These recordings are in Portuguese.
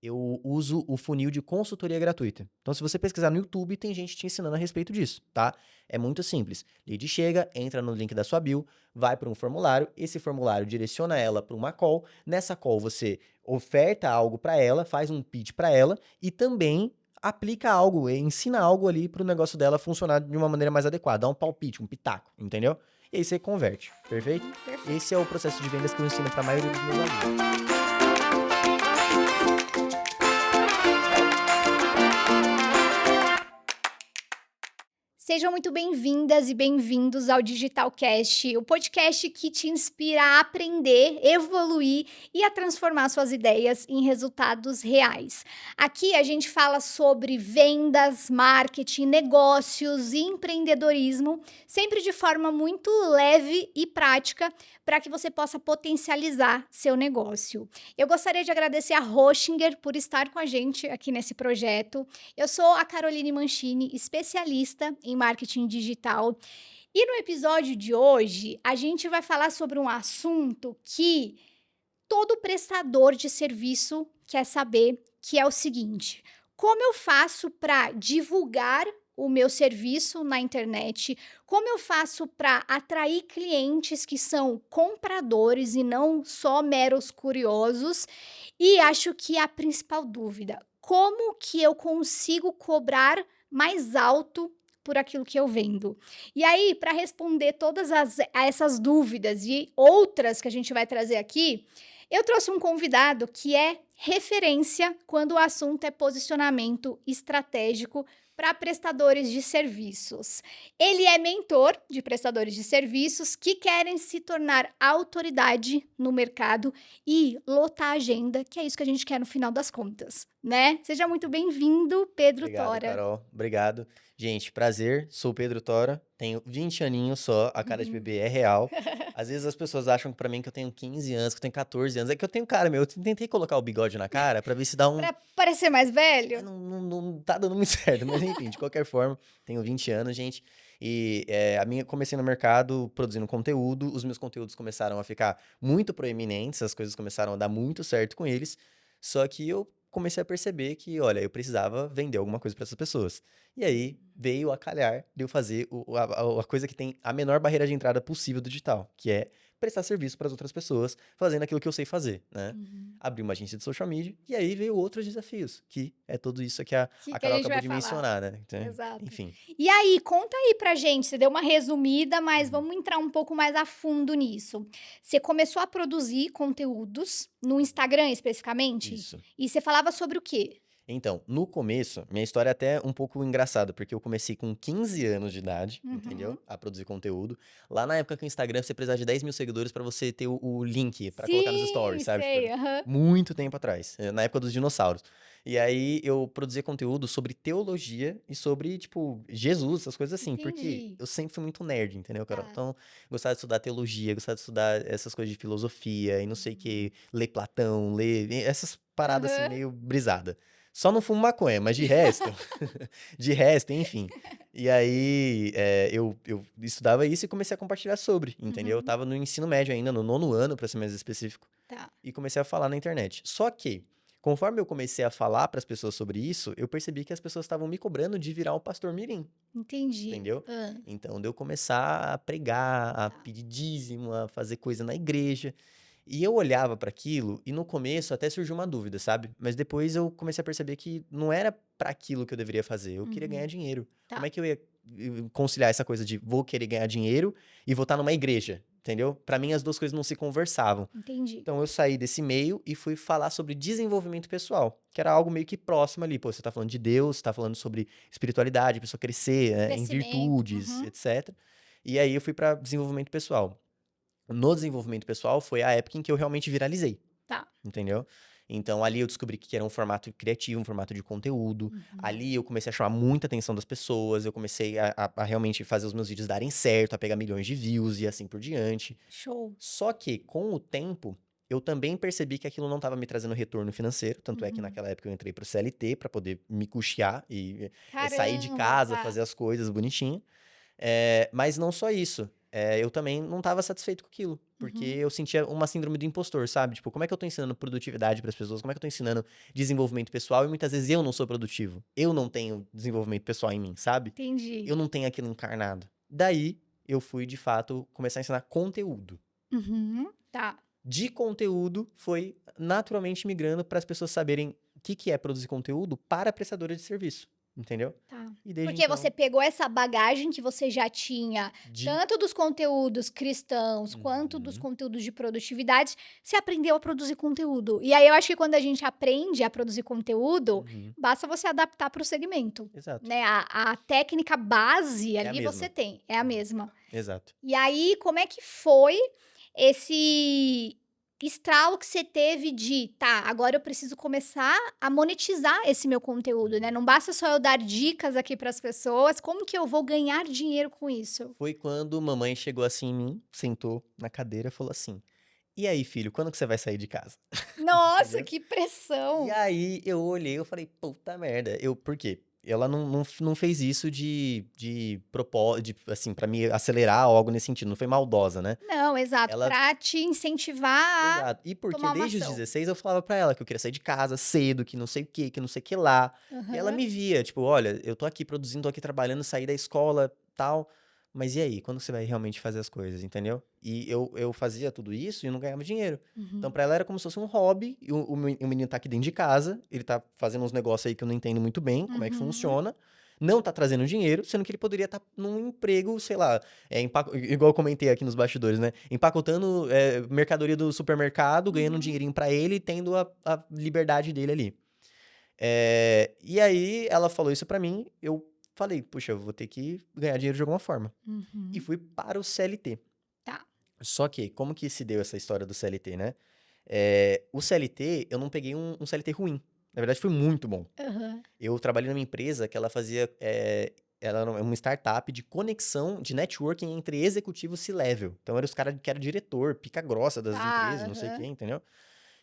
Eu uso o funil de consultoria gratuita. Então, se você pesquisar no YouTube, tem gente te ensinando a respeito disso, tá? É muito simples. Lead chega, entra no link da sua bio, vai para um formulário, esse formulário direciona ela para uma call. Nessa call, você oferta algo para ela, faz um pitch para ela e também aplica algo, ensina algo ali para o negócio dela funcionar de uma maneira mais adequada. Dá um palpite, um pitaco, entendeu? E aí você converte, perfeito? Perfeito. Esse é o processo de vendas que eu ensino para a maioria dos meus alunos. Sejam muito bem-vindas e bem-vindos ao Digitalcast, o podcast que te inspira a aprender, evoluir e a transformar suas ideias em resultados reais. Aqui a gente fala sobre vendas, marketing, negócios e empreendedorismo, sempre de forma muito leve e prática para que você possa potencializar seu negócio. Eu gostaria de agradecer a Hoshinger por estar com a gente aqui nesse projeto. Eu sou a Caroline Mancini, especialista em marketing digital. E no episódio de hoje, a gente vai falar sobre um assunto que todo prestador de serviço quer saber, que é o seguinte: como eu faço para divulgar o meu serviço na internet? Como eu faço para atrair clientes que são compradores e não só meros curiosos? E acho que a principal dúvida, como que eu consigo cobrar mais alto por aquilo que eu vendo? E aí, para responder essas dúvidas e outras que a gente vai trazer aqui, eu trouxe um convidado que é referência quando o assunto é posicionamento estratégico para prestadores de serviços. Ele é mentor de prestadores de serviços que querem se tornar autoridade no mercado e lotar a agenda, que é isso que a gente quer no final das contas, né? Seja muito bem-vindo, Pedro Obrigado, Tora. Carol. Obrigado. Gente, prazer. Sou o Pedro Tora. Tenho 20 aninhos só. A cara de bebê é real. Às vezes as pessoas acham pra mim que eu tenho 15 anos, que eu tenho 14 anos. É que eu tenho cara, meu. Eu tentei colocar o bigode na cara pra ver se dá um. Para parecer mais Mas velho? não tá dando muito certo. Mas enfim, de qualquer forma, tenho 20 anos, gente. E comecei no mercado produzindo conteúdo. Os meus conteúdos começaram a ficar muito proeminentes. As coisas começaram a dar muito certo com eles. Só que eu comecei a perceber que, olha, eu precisava vender alguma coisa para essas pessoas. E aí veio a calhar de eu fazer a coisa que tem a menor barreira de entrada possível do digital, que é prestar serviço para as outras pessoas, fazendo aquilo que eu sei fazer, né? Uhum. Abri uma agência de social media e aí veio outros desafios, que é tudo isso que a Que a Carol gente acabou vai de falar. mencionar, né? Então, Exato. enfim. E aí, conta aí pra gente, você deu uma resumida, mas Uhum. vamos entrar um pouco mais a fundo nisso. Você começou a produzir conteúdos no Instagram especificamente? Isso. E você falava sobre o quê? Então, no começo, minha história é até um pouco engraçada, porque eu comecei com 15 anos de idade, Uhum. entendeu? A produzir conteúdo. Lá na época que o Instagram você precisava de 10 mil seguidores pra você ter o link pra colocar nos Sim, stories, sabe? Tipo, sei, aham. muito tempo atrás, na época dos dinossauros. E aí eu produzia conteúdo sobre teologia e sobre, tipo, Jesus, essas coisas assim, porque Entendi. eu sempre fui muito nerd, entendeu, Carol? Tá. Então, gostava de estudar teologia, gostava de estudar essas coisas de filosofia e não sei o que, ler Platão, ler essas paradas assim, Aham. meio brisada. Só não fumo maconha, mas de resto, de resto, enfim. E aí, eu estudava isso e comecei a compartilhar sobre, entendeu? Eu Uhum. tava no ensino médio ainda, no nono ano, pra ser mais específico, Tá. e comecei a falar na internet. Só que, conforme eu comecei a falar pras pessoas sobre isso, eu percebi que as pessoas estavam me cobrando de virar um pastor mirim, Entendi. entendeu? Então, de eu começar a pregar, a Tá. pedir dízimo, a fazer coisa na igreja. E eu olhava para aquilo e no começo até surgiu uma dúvida, sabe? Mas depois eu comecei a perceber que não era para aquilo que eu deveria fazer. Eu queria ganhar Uhum. dinheiro. Como Tá. é que eu ia conciliar essa coisa de vou querer ganhar dinheiro e vou estar numa igreja, entendeu? Para mim as duas coisas não se conversavam. Entendi. Então eu saí desse meio e fui falar sobre desenvolvimento pessoal, que era algo meio que próximo ali. Pô, você tá falando de Deus, você tá falando sobre espiritualidade, a pessoa crescer, né, em Crescimento. virtudes, Uhum. etc. E aí eu fui para desenvolvimento pessoal. No desenvolvimento pessoal foi a época em que eu realmente viralizei, Tá. entendeu? Então ali eu descobri que era um formato criativo, um formato de conteúdo. Uhum. Ali eu comecei a chamar muita atenção das pessoas, eu comecei a realmente fazer os meus vídeos darem certo, a pegar milhões de views e assim por diante. Show. Só que com o tempo eu também percebi que aquilo não estava me trazendo retorno financeiro, tanto é que Uhum. naquela época eu entrei pro CLT para poder me custear e sair de Caramba, casa, tá. fazer as coisas bonitinho. Mas não só isso. eu também não estava satisfeito com aquilo. Porque Uhum. eu sentia uma síndrome do impostor, sabe? Tipo, como é que eu tô ensinando produtividade para as pessoas? Como é que eu tô ensinando desenvolvimento pessoal? E muitas vezes eu não sou produtivo. Eu não tenho desenvolvimento pessoal em mim, sabe? Entendi. Eu não tenho aquilo encarnado. Daí, eu fui, de fato, começar a ensinar conteúdo. Uhum. Tá. De conteúdo, foi naturalmente migrando para as pessoas saberem o que que é produzir conteúdo para prestadora de serviço, entendeu? Tá. E desde Porque você então, pegou essa bagagem que você já tinha, de... tanto dos conteúdos cristãos, quanto dos Uhum, conteúdos de produtividade, você aprendeu a produzir conteúdo. E aí eu acho que quando a gente aprende a produzir conteúdo, uhum, basta você adaptar para o segmento, exato. né? A técnica base É a ali você mesma. tem, é a Uhum, mesma. exato. E aí, como é que foi esse estralo que você teve de: "Tá, agora eu preciso começar a monetizar esse meu conteúdo, né, Uhum. não basta só eu dar dicas aqui para as pessoas, como que eu vou ganhar dinheiro com isso?". Foi quando mamãe chegou assim em mim, sentou na cadeira e falou assim: "E aí, filho, quando que você vai sair de casa?" Nossa, Entendeu? que E pressão! aí eu olhei, eu falei: "Puta merda". Por quê? Ela não fez isso de propósito, assim, pra me acelerar ou algo nesse sentido, não foi maldosa, né. Não, exato, Ela pra te incentivar a exato. E porque tomar uma desde os ação. 16 eu falava pra ela que eu queria sair de casa cedo, que não sei o quê, que não sei o que lá. E ela Aham. me via, tipo: "Olha, eu tô aqui produzindo, tô aqui trabalhando, saí da escola, tal, mas e aí, quando você vai realmente fazer as coisas?", entendeu? E eu fazia tudo isso e não ganhava dinheiro. Então Uhum. pra ela era como se fosse um hobby, e o menino tá aqui dentro de casa, ele tá fazendo uns negócios aí que eu não entendo muito bem como é que Uhum. funciona, não tá trazendo dinheiro, sendo que ele poderia estar num emprego, sei lá, igual eu comentei aqui nos bastidores, né? Empacotando mercadoria do supermercado, ganhando um Uhum. dinheirinho pra ele e tendo a liberdade dele ali. E aí ela falou isso pra mim, eu falei, puxa, eu vou ter que ganhar dinheiro de alguma forma. E Uhum. fui para o CLT. Tá. Só que, como que se deu essa história do CLT, né? O CLT, eu não peguei um CLT ruim. Na verdade, foi muito bom. Aham. Eu trabalhei numa empresa que ela fazia. Ela era uma startup de conexão, de networking entre executivos C-level. Então, eram os caras que eram diretor, pica grossa das Tá, empresas, não sei o quê, aham. entendeu?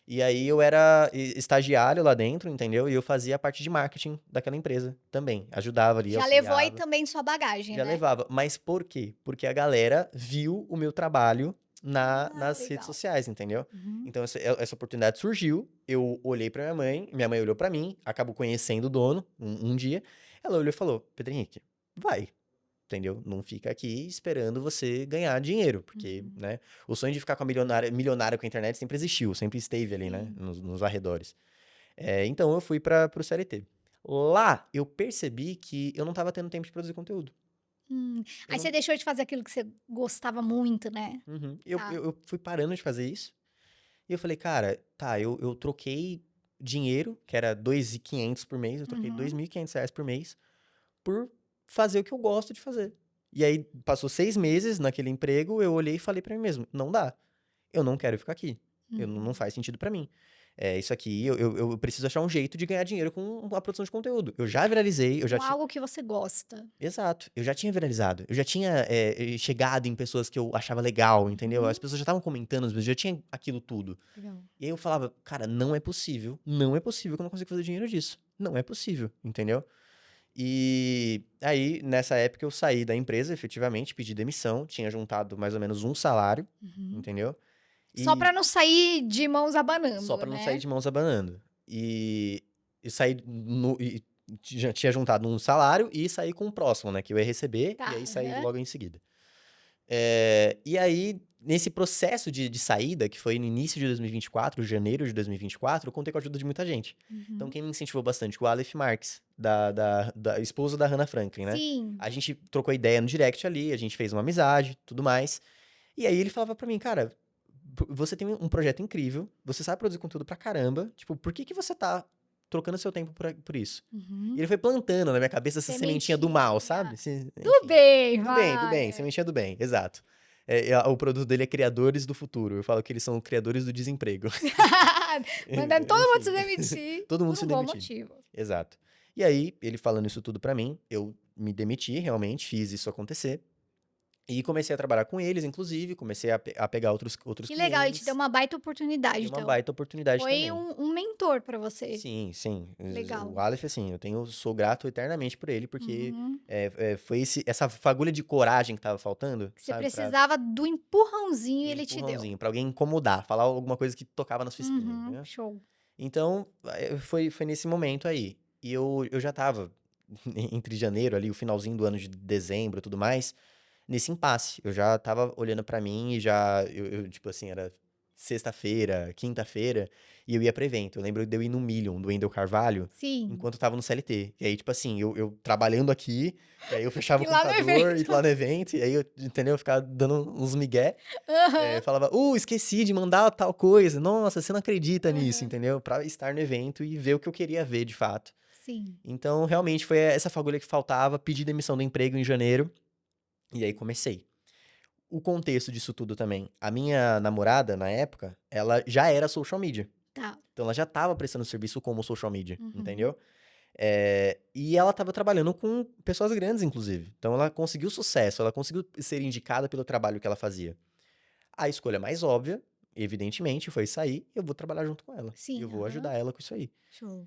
E aí eu era estagiário lá dentro, entendeu? E eu fazia a parte de marketing daquela empresa também. Ajudava ali, Já levou aí auxiliava, também sua bagagem, já né? levava. Mas por quê? Porque a galera viu o meu trabalho Ah, nas redes legal. sociais, entendeu? Uhum. Então essa oportunidade surgiu, eu olhei pra minha mãe olhou pra mim, acabou conhecendo o dono um dia. Ela olhou e falou: Pedro Henrique, vai, entendeu? Não fica aqui esperando você ganhar dinheiro, porque, Uhum. né, o sonho de ficar com a milionário com a internet sempre existiu, sempre esteve ali, né, Sim. nos arredores. Então eu fui pro CLT. Lá eu percebi que eu não tava tendo tempo de produzir conteúdo. Eu Aí você não, deixou de fazer aquilo que você gostava muito, né? uhum. Tá. Eu fui parando de fazer isso. E eu falei, cara, tá, eu troquei dinheiro, que era 2.500 por mês, eu troquei Uhum. R$ 2.500 por mês, por fazer o que eu gosto de fazer. E aí, passou 6 meses naquele emprego, eu olhei e falei pra mim mesmo, não dá, eu não quero ficar aqui, não Uhum. faz sentido pra mim. Isso aqui, eu preciso achar um jeito de ganhar dinheiro com a produção de conteúdo. Eu já viralizei, eu já Com tinha... algo que você gosta. Exato, eu já tinha viralizado, eu já tinha chegado em pessoas que eu achava legal, entendeu? As Uhum. pessoas já estavam comentando, eu já tinha aquilo tudo. Legal. E aí eu falava, cara, não é possível que eu não consiga fazer dinheiro disso. Não é possível, entendeu? E aí, nessa época, eu saí da empresa, efetivamente, pedi demissão, tinha juntado mais ou menos um salário, Uhum. entendeu? Só pra E não sair de mãos só abanando, pra não sair né? de mãos abanando. E saí e já tinha juntado um salário e saí com o próximo, né? Que eu ia receber, e Tá. aí saí Aham. logo em seguida. E aí, nesse processo de saída, que foi no início de 2024, janeiro de 2024, eu contei com a ajuda de muita gente. Então, Uhum. quem me incentivou bastante, o Aleph Marques, da esposa da Hannah Franklin, né? Sim. A gente trocou ideia no direct ali, a gente fez uma amizade, tudo mais. E aí ele falava pra mim, cara, você tem um projeto incrível, você sabe produzir conteúdo pra caramba, tipo, por que que você tá trocando seu tempo por isso? E Uhum. ele foi plantando na minha cabeça essa sementinha do mal, sabe? Sementinha. Do Enfim. bem, Do vai. bem, sementinha do bem, exato. O produto dele é Criadores do Futuro. Eu falo que eles são criadores do desemprego. Mandando todo mundo se Enfim, demitir todo mundo por se um bom demitir. motivo. Exato. E aí, ele falando isso tudo pra mim, eu me demiti, realmente, fiz isso acontecer. E comecei a trabalhar com eles, inclusive, comecei a pegar outros Que legal, ele te deu clientes. uma baita oportunidade, E uma então. baita oportunidade Foi também. um mentor pra você. Sim, sim. O Legal. Aleph, assim, sou grato eternamente por ele, porque Uhum. foi essa fagulha de coragem que tava faltando, Você sabe? Pra precisava do empurrãozinho e um ele te deu. empurrãozinho, pra alguém incomodar, falar alguma coisa que tocava na sua espinha, Uhum, entendeu? show. Então, foi nesse momento aí. E eu já tava entre janeiro ali, o finalzinho do ano de dezembro e tudo mais, nesse impasse. Eu já tava olhando pra mim e tipo assim, era sexta-feira, quinta-feira, e eu ia pra evento. Eu lembro de eu ir no Million, do Wendel Carvalho, Sim. enquanto eu tava no CLT. E aí, tipo assim, eu trabalhando aqui, e aí eu fechava o E lá no computador, ia evento. lá no evento, e aí eu, entendeu? Eu ficava dando uns migué, Aham, falava, esqueci de mandar tal coisa. Nossa, você não acredita nisso, aham. entendeu? Pra estar no evento e ver o que eu queria ver, de fato. Sim. Então, realmente, foi essa fagulha que faltava, pedi demissão do emprego em janeiro, e aí comecei. O contexto disso tudo também. A minha namorada, na época, ela já era social media. Tá. Então, ela já estava prestando serviço como social media, Uhum. entendeu? E ela estava trabalhando com pessoas grandes, inclusive. Então, ela conseguiu sucesso, ela conseguiu ser indicada pelo trabalho que ela fazia. A escolha mais óbvia, evidentemente, foi sair e eu vou trabalhar junto com ela. E eu Sim, vou aham. ajudar ela com isso aí. Show.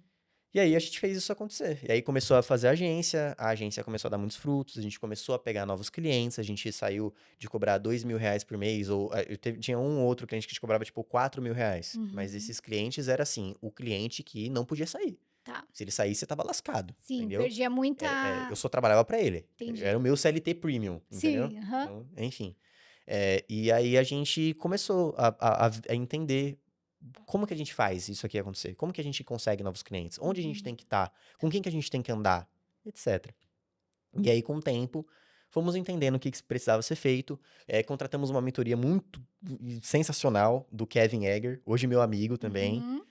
E aí a gente fez isso acontecer. E aí começou a fazer a agência começou a dar muitos frutos, a gente começou a pegar novos clientes, a gente saiu de cobrar R$ 2.000 por mês, ou tinha um ou outro cliente que a gente cobrava tipo R$ 4.000. Mas Uhum. esses clientes era assim, o cliente que não podia sair. Tá. Se ele saísse, você tava lascado, Sim, entendeu? perdia Eu muita. só trabalhava pra ele. Entendi. Era o meu CLT Premium, entendeu? Sim, aham. Então, enfim. E aí a gente começou a entender como que a gente faz isso aqui acontecer? Como que a gente consegue novos clientes? Onde a gente Uhum. tem que estar? Com quem que a gente tem que andar? Etc. E aí, com o tempo, fomos entendendo o que que precisava ser feito. Contratamos uma mentoria muito sensacional do Kevin Egger, hoje meu amigo também. Uhum.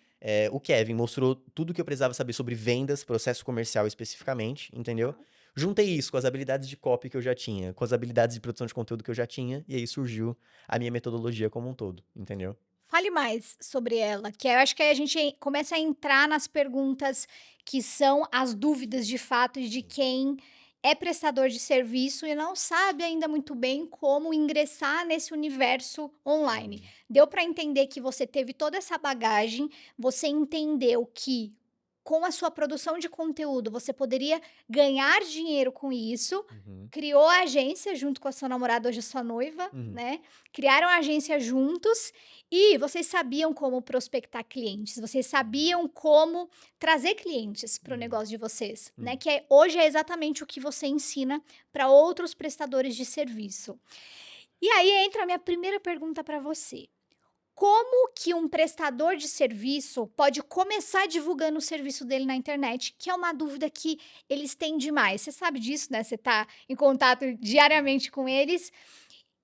O Kevin mostrou tudo que eu precisava saber sobre vendas, processo comercial especificamente, entendeu? Tá. Juntei isso com as habilidades de copy que eu já tinha, com as habilidades de produção de conteúdo que eu já tinha, e aí surgiu a minha metodologia como um todo, entendeu? Fale mais sobre ela, que eu acho que aí a gente começa a entrar nas perguntas que são as dúvidas de fato de Sim. quem é prestador de serviço e não sabe ainda muito bem como ingressar nesse universo online. Uhum. Deu para entender que você teve toda essa bagagem, você entendeu que com a sua produção de conteúdo você poderia ganhar dinheiro com isso, Uhum. criou a agência junto com a sua namorada, hoje a sua noiva, Uhum. né? Criaram a agência juntos e vocês sabiam como prospectar clientes, vocês sabiam como trazer clientes para o Uhum. negócio de vocês, né? Uhum. Que hoje é exatamente o que você ensina para outros prestadores de serviço. E aí entra a minha primeira pergunta para você. Como que um prestador de serviço pode começar divulgando o serviço dele na internet? Que é uma dúvida que eles têm demais. Você sabe disso, né? Você está em contato diariamente com eles.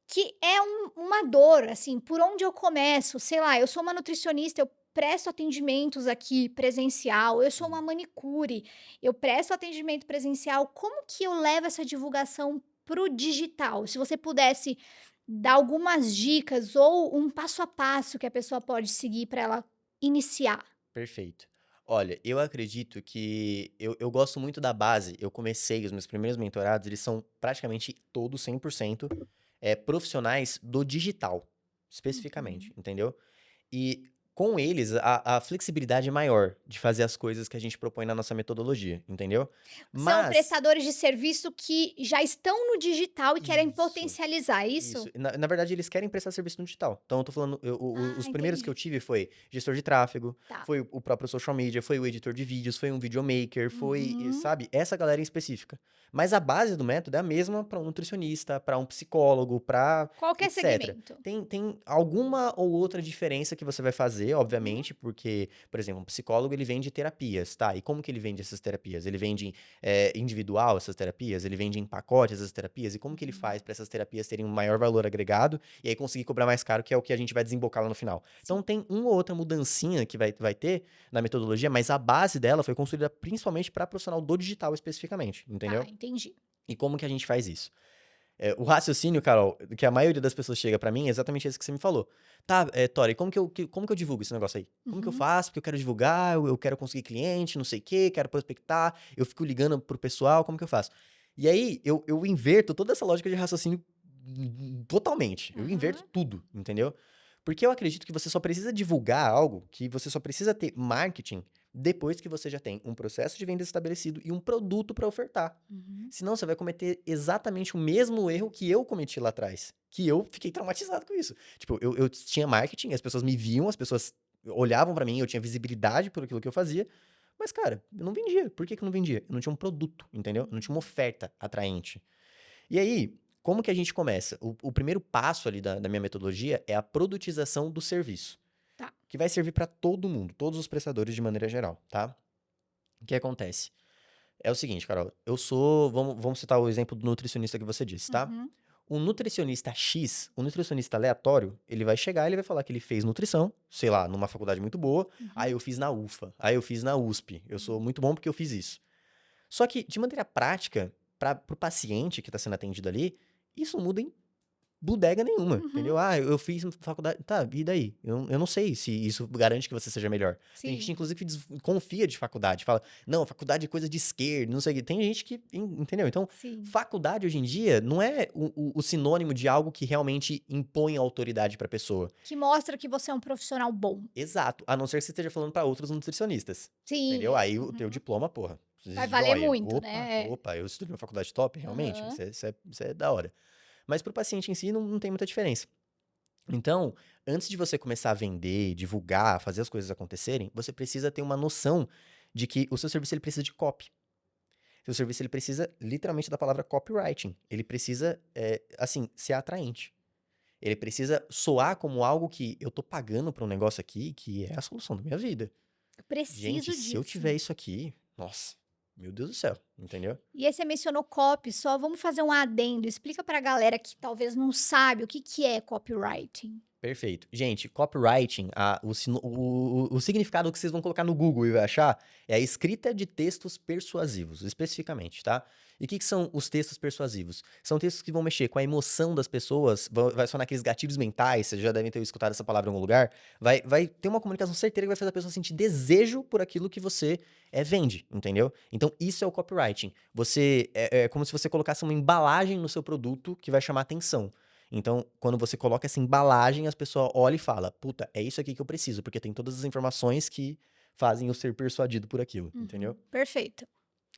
Que é uma dor, assim, por onde eu começo? Sei lá, eu sou uma nutricionista, eu presto atendimentos aqui presencial, eu sou uma Uhum. manicure, eu presto atendimento presencial. Como que eu levo essa divulgação pro digital? Se você pudesse dar algumas dicas ou um passo a passo que a pessoa pode seguir para ela iniciar. Perfeito. Olha, eu acredito que eu gosto muito da base. Eu comecei, os meus primeiros mentorados, eles são praticamente todos 100% profissionais do digital, especificamente, Uhum. entendeu? E com eles, a flexibilidade é maior de fazer as coisas que a gente propõe na nossa metodologia, entendeu? São Mas, prestadores de serviço que já estão no digital e querem isso. potencializar, é Isso. isso? Na verdade, eles querem prestar serviço no digital. Então, eu tô falando, Ah, os primeiros que eu entendi. tive foi gestor de tráfego, Tá. foi o próprio social media, foi o editor de vídeos, foi um videomaker, Uhum. sabe, essa galera em específica. Mas a base do método é a mesma para um nutricionista, para um psicólogo, para Qualquer etc. segmento. Tem alguma ou outra diferença que você vai fazer, Uhum. obviamente, porque, por exemplo, um psicólogo ele vende terapias, tá? E como que ele vende essas terapias? Ele vende individual essas terapias? Ele vende em pacote essas terapias? E como que ele Uhum. faz para essas terapias terem um maior valor agregado e aí conseguir cobrar mais caro, que é o que a gente vai desembocar lá no final? Sim. Então tem uma ou outra mudancinha que vai ter na metodologia, mas a base dela foi construída principalmente para profissional do digital especificamente, Tá, entendeu? entendi. E como que a gente faz isso? O raciocínio, Carol, que a maioria das pessoas chega pra mim é exatamente esse que você me falou. Tá, Tori, como que eu divulgo esse negócio aí? Como que eu Uhum. faço? Porque eu quero divulgar, eu quero conseguir cliente, não sei o quê, quero prospectar, eu fico ligando pro pessoal, como que eu faço? E aí, eu inverto toda essa lógica de raciocínio totalmente. Eu inverto Aham. tudo, entendeu? Porque eu acredito que você só precisa divulgar algo, que você só precisa ter marketing depois que você já tem um processo de venda estabelecido e um produto para ofertar. Uhum. Senão você vai cometer exatamente o mesmo erro que eu cometi lá atrás. Que eu fiquei traumatizado com isso. Tipo, eu tinha marketing, as pessoas me viam, as pessoas olhavam pra mim, eu tinha visibilidade por aquilo que eu fazia. Mas, cara, eu não vendia. Por que que eu não vendia? Eu não tinha um produto, entendeu? Eu não tinha uma oferta atraente. E aí, como que a gente começa? O primeiro passo ali da minha metodologia é a produtização do serviço. Tá. Que vai servir para todo mundo, todos os prestadores de maneira geral, tá? O que acontece? É o seguinte, Carol, eu sou. Vamos citar o exemplo do nutricionista que você disse, tá? Uhum. Um nutricionista X, um nutricionista aleatório, ele vai chegar e ele vai falar que ele fez nutrição, sei lá, numa faculdade muito boa. Aí Uhum. eu fiz na UFA, aí eu fiz na USP. Eu sou muito bom porque eu fiz isso. Só que, de maneira prática, para o paciente que está sendo atendido ali, isso não muda em bodega nenhuma, Uhum. entendeu? Ah, eu fiz faculdade. Tá, e daí? Eu não sei se isso garante que você seja melhor. Tem gente, Sim. inclusive, que confia de faculdade. Fala, não, faculdade é coisa de esquerda, não sei o quê. Tem gente que. Entendeu? Então, Sim. faculdade hoje em dia não é o sinônimo de algo que realmente impõe autoridade pra pessoa. Que mostra que você é um profissional bom. Exato. A não ser que você esteja falando pra outros nutricionistas. Entendeu? Sim. Aí o teu Uhum. diploma, porra. Vai valer Joia. muito, Opa, né? É. opa, eu estudei numa faculdade top, realmente. Aham. Isso é da hora. Mas pro paciente em si não tem muita diferença. Então, antes de você começar a vender, divulgar, fazer as coisas acontecerem, você precisa ter uma noção de que o seu serviço ele precisa de copy. Seu serviço ele precisa literalmente da palavra copywriting. Ele precisa, assim, ser atraente. Ele precisa soar como algo que eu tô pagando para um negócio aqui que é a solução da minha vida. Eu Gente, preciso se eu disso. tiver isso aqui, nossa, meu Deus do céu, entendeu? E aí você mencionou copy, só vamos fazer um adendo, explica pra galera que talvez não sabe o que que é copywriting. Perfeito. Gente, copywriting, o significado que vocês vão colocar no Google e vai achar é a escrita de textos persuasivos, especificamente, tá? E o que são os textos persuasivos? São textos que vão mexer com a emoção das pessoas, vai acionar aqueles gatilhos mentais, vocês já devem ter escutado essa palavra em algum lugar, vai ter uma comunicação certeira que vai fazer a pessoa sentir desejo por aquilo que você vende, entendeu? Então, isso é o copywriting. É como se você colocasse uma embalagem no seu produto que vai chamar atenção. Então, quando você coloca essa embalagem, as pessoas olham e falam: puta, é isso aqui que eu preciso, porque tem todas as informações que fazem eu ser persuadido por aquilo, entendeu? Uhum, perfeito.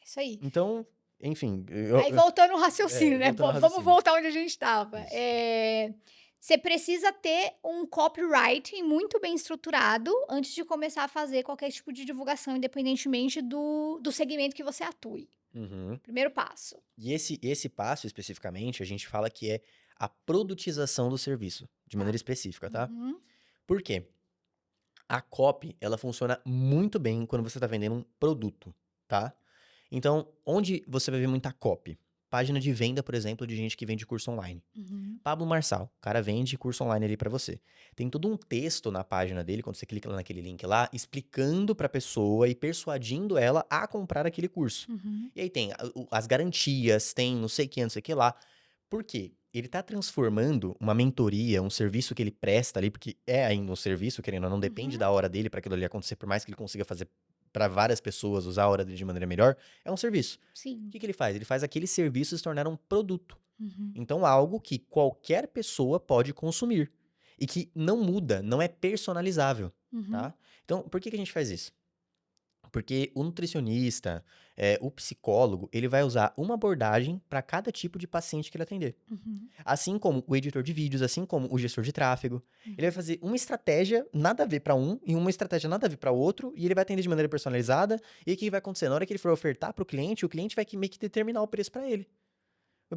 Isso aí. Então, enfim, Aí voltando ao raciocínio, né, voltando ao vamos raciocínio. voltar onde a gente estava. Isso. Você precisa ter um copywriting muito bem estruturado antes de começar a fazer qualquer tipo de divulgação, independentemente do segmento que você atue. Uhum. Primeiro passo. E esse passo especificamente, a gente fala que é a produtização do serviço, de Tá. maneira específica, tá? Uhum. Por quê? A copy, ela funciona muito bem quando você está vendendo um produto, tá? Então, onde você vai ver muita copy? Página de venda, por exemplo, de gente que vende curso online. Uhum. Pablo Marçal, o cara vende curso online ali pra você. Tem todo um texto na página dele, quando você clica lá naquele link lá, explicando pra pessoa e persuadindo ela a comprar aquele curso. Uhum. E aí tem as garantias, tem não sei o que, não sei o que lá. Por quê? Ele tá transformando uma mentoria, um serviço que ele presta ali, porque é ainda um serviço, querendo ou não, depende Uhum. da hora dele pra aquilo ali acontecer, por mais que ele consiga fazer pra várias pessoas usar a hora dele de maneira melhor, é um serviço. O Sim. que que ele faz? Ele faz aquele serviço se tornar um produto. Uhum. Então, algo que qualquer pessoa pode consumir e que não muda, não é personalizável, Uhum. tá? Então, por que que a gente faz isso? Porque o nutricionista, o psicólogo, ele vai usar uma abordagem para cada tipo de paciente que ele atender. Uhum. Assim como o editor de vídeos, assim como o gestor de tráfego. Ele vai Uhum. fazer uma estratégia nada a ver para um e uma estratégia nada a ver para outro, e ele vai atender de maneira personalizada. E o que vai acontecer? Na hora que ele for ofertar para o cliente vai meio que determinar o preço para ele.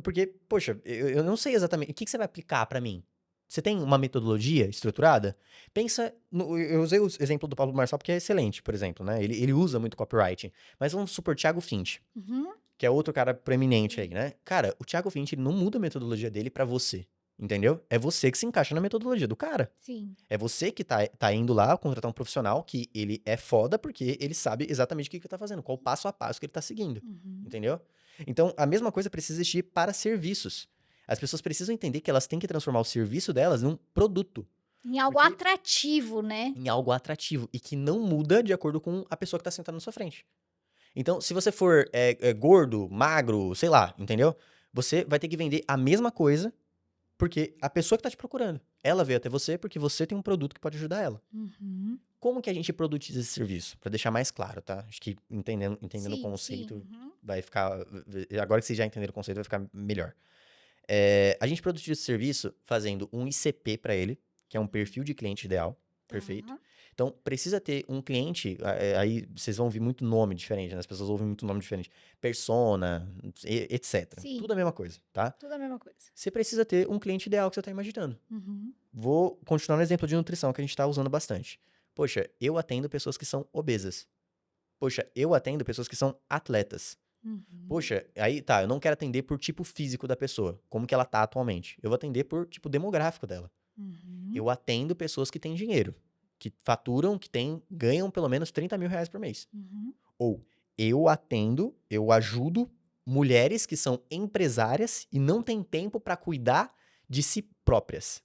Porque, poxa, eu não sei exatamente. O que que você vai aplicar pra mim? Você tem uma metodologia estruturada? Pensa. Eu usei o exemplo do Pablo Marçal porque é excelente, por exemplo, né? Ele usa muito copywriting. Mas vamos supor Thiago Finch, Uhum. que é outro cara proeminente aí, Sim. né? Cara, o Thiago Finch ele não muda a metodologia dele pra você. Entendeu? É você que se encaixa na metodologia do cara. Sim. É você que tá indo lá contratar um profissional que ele é foda porque ele sabe exatamente o que ele tá fazendo, qual o passo a passo que ele tá seguindo. Uhum. Entendeu? Então, a mesma coisa precisa existir para serviços. As pessoas precisam entender que elas têm que transformar o serviço delas num produto, Em algo porque atrativo, né? em algo atrativo e que não muda de acordo com a pessoa que está sentada na sua frente. Então, se você for gordo, magro, sei lá, entendeu? Você vai ter que vender a mesma coisa Porque a pessoa que tá te procurando, ela veio até você porque você tem um produto que pode ajudar ela. Uhum. Como que a gente produtiza esse serviço? Pra deixar mais claro, tá? Acho que entendendo o Sim, sim. conceito Uhum. vai ficar. Agora que vocês já entenderam o conceito, vai ficar melhor. A gente produtiza esse serviço fazendo um ICP pra ele, que é um perfil de cliente ideal. Perfeito. Tá. Então, precisa ter um cliente. Aí vocês vão ouvir muito nome diferente, né? As pessoas ouvem muito nome diferente. Persona, etc. Sim, Tudo a mesma coisa, tá? tudo a mesma coisa. Você precisa ter um cliente ideal que você tá imaginando. Uhum. Vou continuar no exemplo de nutrição que a gente tá usando bastante. Poxa, eu atendo pessoas que são obesas. Poxa, eu atendo pessoas que são atletas. Uhum. Poxa, aí tá, eu não quero atender por tipo físico da pessoa, como que ela tá atualmente. Eu vou atender por tipo demográfico dela. Uhum. Eu atendo pessoas que têm dinheiro, que faturam, ganham pelo menos 30 mil reais por mês. Uhum. Ou eu ajudo mulheres que são empresárias e não têm tempo pra cuidar de si próprias.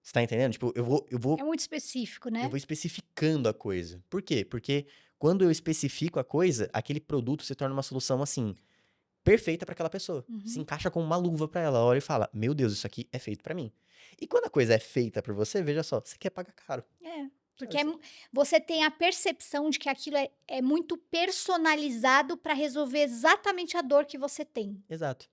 Você tá entendendo? Tipo, É muito específico, eu né? vou especificando a coisa. Por quê? Porque quando eu especifico a coisa, aquele produto se torna uma solução assim, perfeita para aquela pessoa. Se Uhum. encaixa como uma luva para ela. Ela olha e fala: Meu Deus, isso aqui é feito para mim. E quando a coisa é feita por você, veja só, você quer pagar caro. É, porque Sabe? você tem a percepção de que aquilo é muito personalizado para resolver exatamente a dor que você tem. Exato.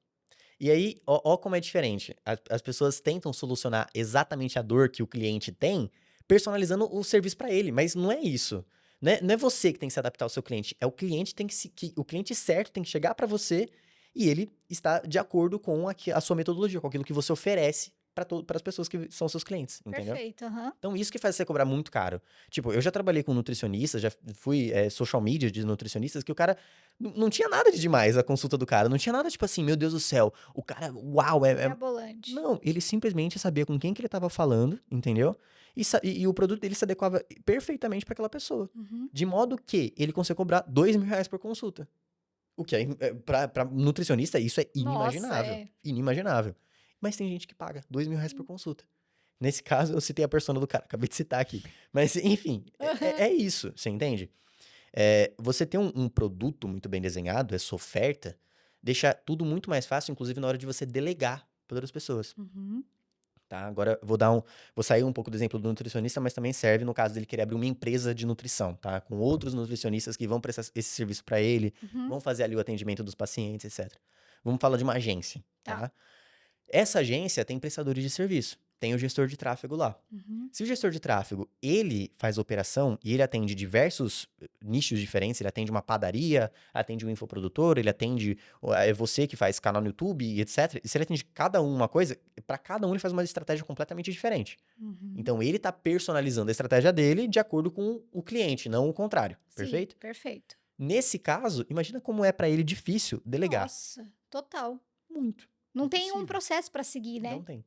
E aí, ó como é diferente. As pessoas tentam solucionar exatamente a dor que o cliente tem, personalizando o serviço para ele, mas não é isso. Não é você que tem que se adaptar ao seu cliente, é o cliente o cliente certo tem que chegar para você e ele está de acordo com a sua metodologia, com aquilo que você oferece para as pessoas que são seus clientes, entendeu? Perfeito, aham. Então, isso que faz você cobrar muito caro. Tipo, eu já trabalhei com nutricionistas, já fui social media de nutricionistas, que o cara não tinha nada de demais a consulta do cara. Não tinha nada tipo assim, meu Deus do céu, o cara, uau, Mirabolante. Não, ele simplesmente sabia com quem que ele tava falando, entendeu? E o produto dele se adequava perfeitamente para aquela pessoa. Uhum. De modo que ele consegue cobrar 2 mil reais por consulta. O que pra nutricionista, isso é Nossa, inimaginável. é. Inimaginável. Mas tem gente que paga 2 mil reais por consulta. Nesse caso, eu citei a persona do cara, acabei de citar aqui. Mas, enfim, Aham. é isso, você entende? Você ter um produto muito bem desenhado, essa oferta, deixa tudo muito mais fácil, inclusive na hora de você delegar para outras pessoas, Uhum. tá? Agora, vou sair um pouco do exemplo do nutricionista, mas também serve no caso dele querer abrir uma empresa de nutrição, tá? Com outros nutricionistas que vão prestar esse serviço para ele, Uhum. vão fazer ali o atendimento dos pacientes, etc. Vamos falar de uma agência, Tá. tá? Essa agência tem prestadores de serviço, tem o gestor de tráfego lá. Uhum. Se o gestor de tráfego, ele faz operação e ele atende diversos nichos diferentes, ele atende uma padaria, atende um infoprodutor, ele atende você que faz canal no YouTube, e etc. E se ele atende cada um uma coisa, para cada um ele faz uma estratégia completamente diferente. Uhum. Então ele tá personalizando a estratégia dele de acordo com o cliente, não o contrário. Sim, Perfeito? perfeito. Nesse caso, imagina como é para ele difícil delegar. Nossa, total. Muito. Não tem um Impossível. processo para seguir, né? Não tem.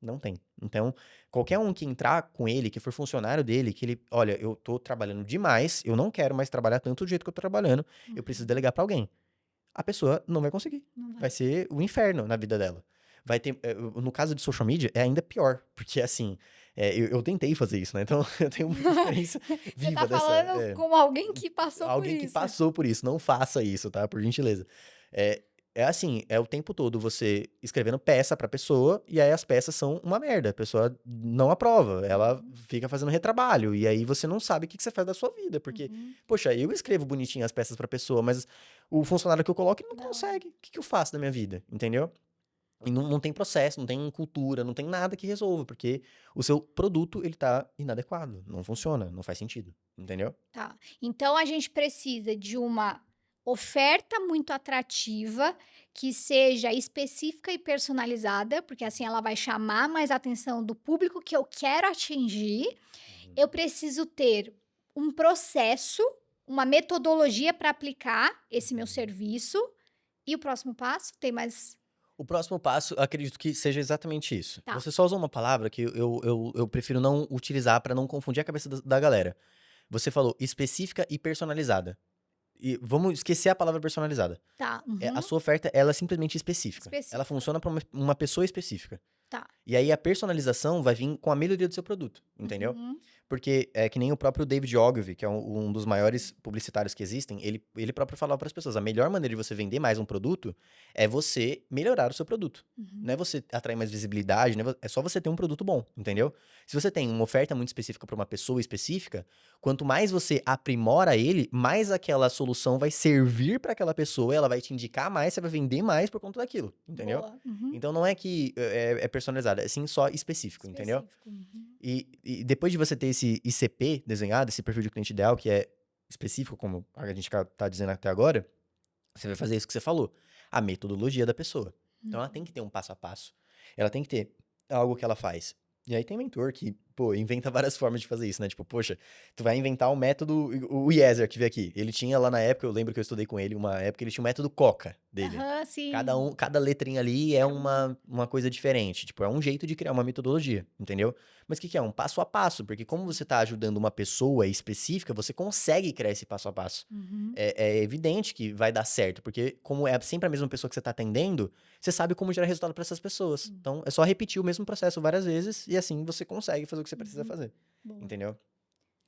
Não tem. Então, qualquer um que entrar com ele, que for funcionário dele, que ele, olha, eu tô trabalhando demais, eu não quero mais trabalhar tanto do jeito que eu tô trabalhando, eu preciso Uhum. delegar pra alguém. A pessoa não vai conseguir. Não Vai vai. ser o inferno na vida dela. Vai ter, no caso de social media, é ainda pior, porque assim, eu tentei fazer isso, né? Então, eu tenho uma experiência Você tá viva falando como alguém que passou por alguém que isso. passou por isso. Não faça isso, tá? Por gentileza. É, é assim, é o tempo todo você escrevendo peça pra pessoa e aí as peças são uma merda. A pessoa não aprova, ela Uhum. fica fazendo retrabalho e aí você não sabe o que que você faz da sua vida, porque, Uhum. poxa, eu escrevo bonitinho as peças pra pessoa, mas o funcionário que eu coloco ele não Não. consegue. O que que eu faço da minha vida? Entendeu? E não tem processo, não tem cultura, não tem nada que resolva, porque o seu produto, ele tá inadequado, não funciona, não faz sentido, entendeu? Tá. Então a gente precisa de uma oferta muito atrativa, que seja específica e personalizada, porque assim ela vai chamar mais a atenção do público que eu quero atingir. Uhum. Eu preciso ter um processo, uma metodologia para aplicar esse meu Uhum. serviço. E o próximo passo? Tem mais. O próximo passo, acredito que seja exatamente isso. Tá, Você só usou uma palavra que eu prefiro não utilizar para não confundir a cabeça da galera. Você falou específica e personalizada. E vamos esquecer a palavra personalizada. tá. A Uhum. sua oferta, ela é simplesmente específica. Ela Específica. funciona para uma pessoa específica. Tá. E aí a personalização vai vir com a melhoria do seu produto, entendeu? Uhum. Porque é que nem o próprio David Ogilvy, que é um dos maiores publicitários que existem, ele próprio falava para as pessoas, a melhor maneira de você vender mais um produto é você melhorar o seu produto. Não é Uhum. você atrair mais visibilidade, é só você ter um produto bom, entendeu? Se você tem uma oferta muito específica para uma pessoa específica, quanto mais você aprimora ele, mais aquela solução vai servir para aquela pessoa, ela vai te indicar mais, você vai vender mais por conta daquilo, entendeu? Boa. Uhum. Então não é que é personalizado, é sim só específico, entendeu? Específico. Uhum. E depois de você ter esse ICP desenhado, esse perfil de cliente ideal, que é específico, como a gente tá dizendo até agora, você vai fazer isso que você falou, a metodologia da pessoa. Então ela tem Uhum. que ter um passo a passo. Ela tem que ter algo que ela faz. E aí tem mentor que, pô, inventa várias formas de fazer isso, né? Tipo, poxa, tu vai inventar um método. O Yeser que veio aqui, ele tinha lá na época, eu lembro que eu estudei com ele, uma época ele tinha um método Coca dele. Aham, Cada, sim. cada letrinha ali é É uma uma coisa diferente. Tipo, é um jeito de criar uma metodologia, entendeu? Mas o que, que é? Um passo a passo, porque como você tá ajudando uma pessoa específica, você consegue criar esse passo a passo. uhum. É evidente que vai dar certo, porque como é sempre a mesma pessoa que você tá atendendo, você sabe como gerar resultado para essas pessoas. Sim. Então, é só repetir o mesmo processo várias vezes e assim você consegue fazer o que você precisa Uhum. fazer, Boa. entendeu?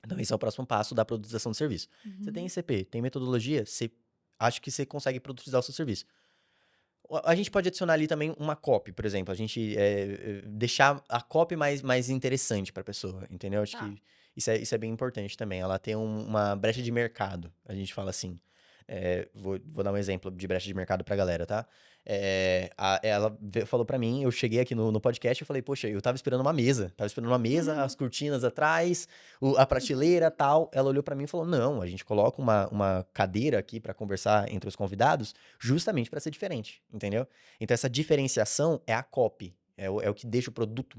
Então, esse é o próximo passo da produtização de serviço. Você tem Uhum. ICP, tem metodologia, você acho que você consegue produtizar o seu serviço. A gente pode adicionar ali também uma copy, por exemplo. A gente deixar a copy mais interessante para a pessoa, entendeu? Acho Tá. que isso é bem importante também. Ela tem uma brecha de mercado, a gente fala assim. Vou dar um exemplo de brecha de mercado pra galera, tá? Ela falou pra mim, eu cheguei aqui no podcast e falei, poxa, eu tava esperando uma mesa. Tava esperando uma mesa, as cortinas atrás, a prateleira tal. Ela olhou pra mim e falou, não, a gente coloca uma cadeira aqui pra conversar entre os convidados justamente pra ser diferente, entendeu? Então essa diferenciação é a copy. É o que deixa o produto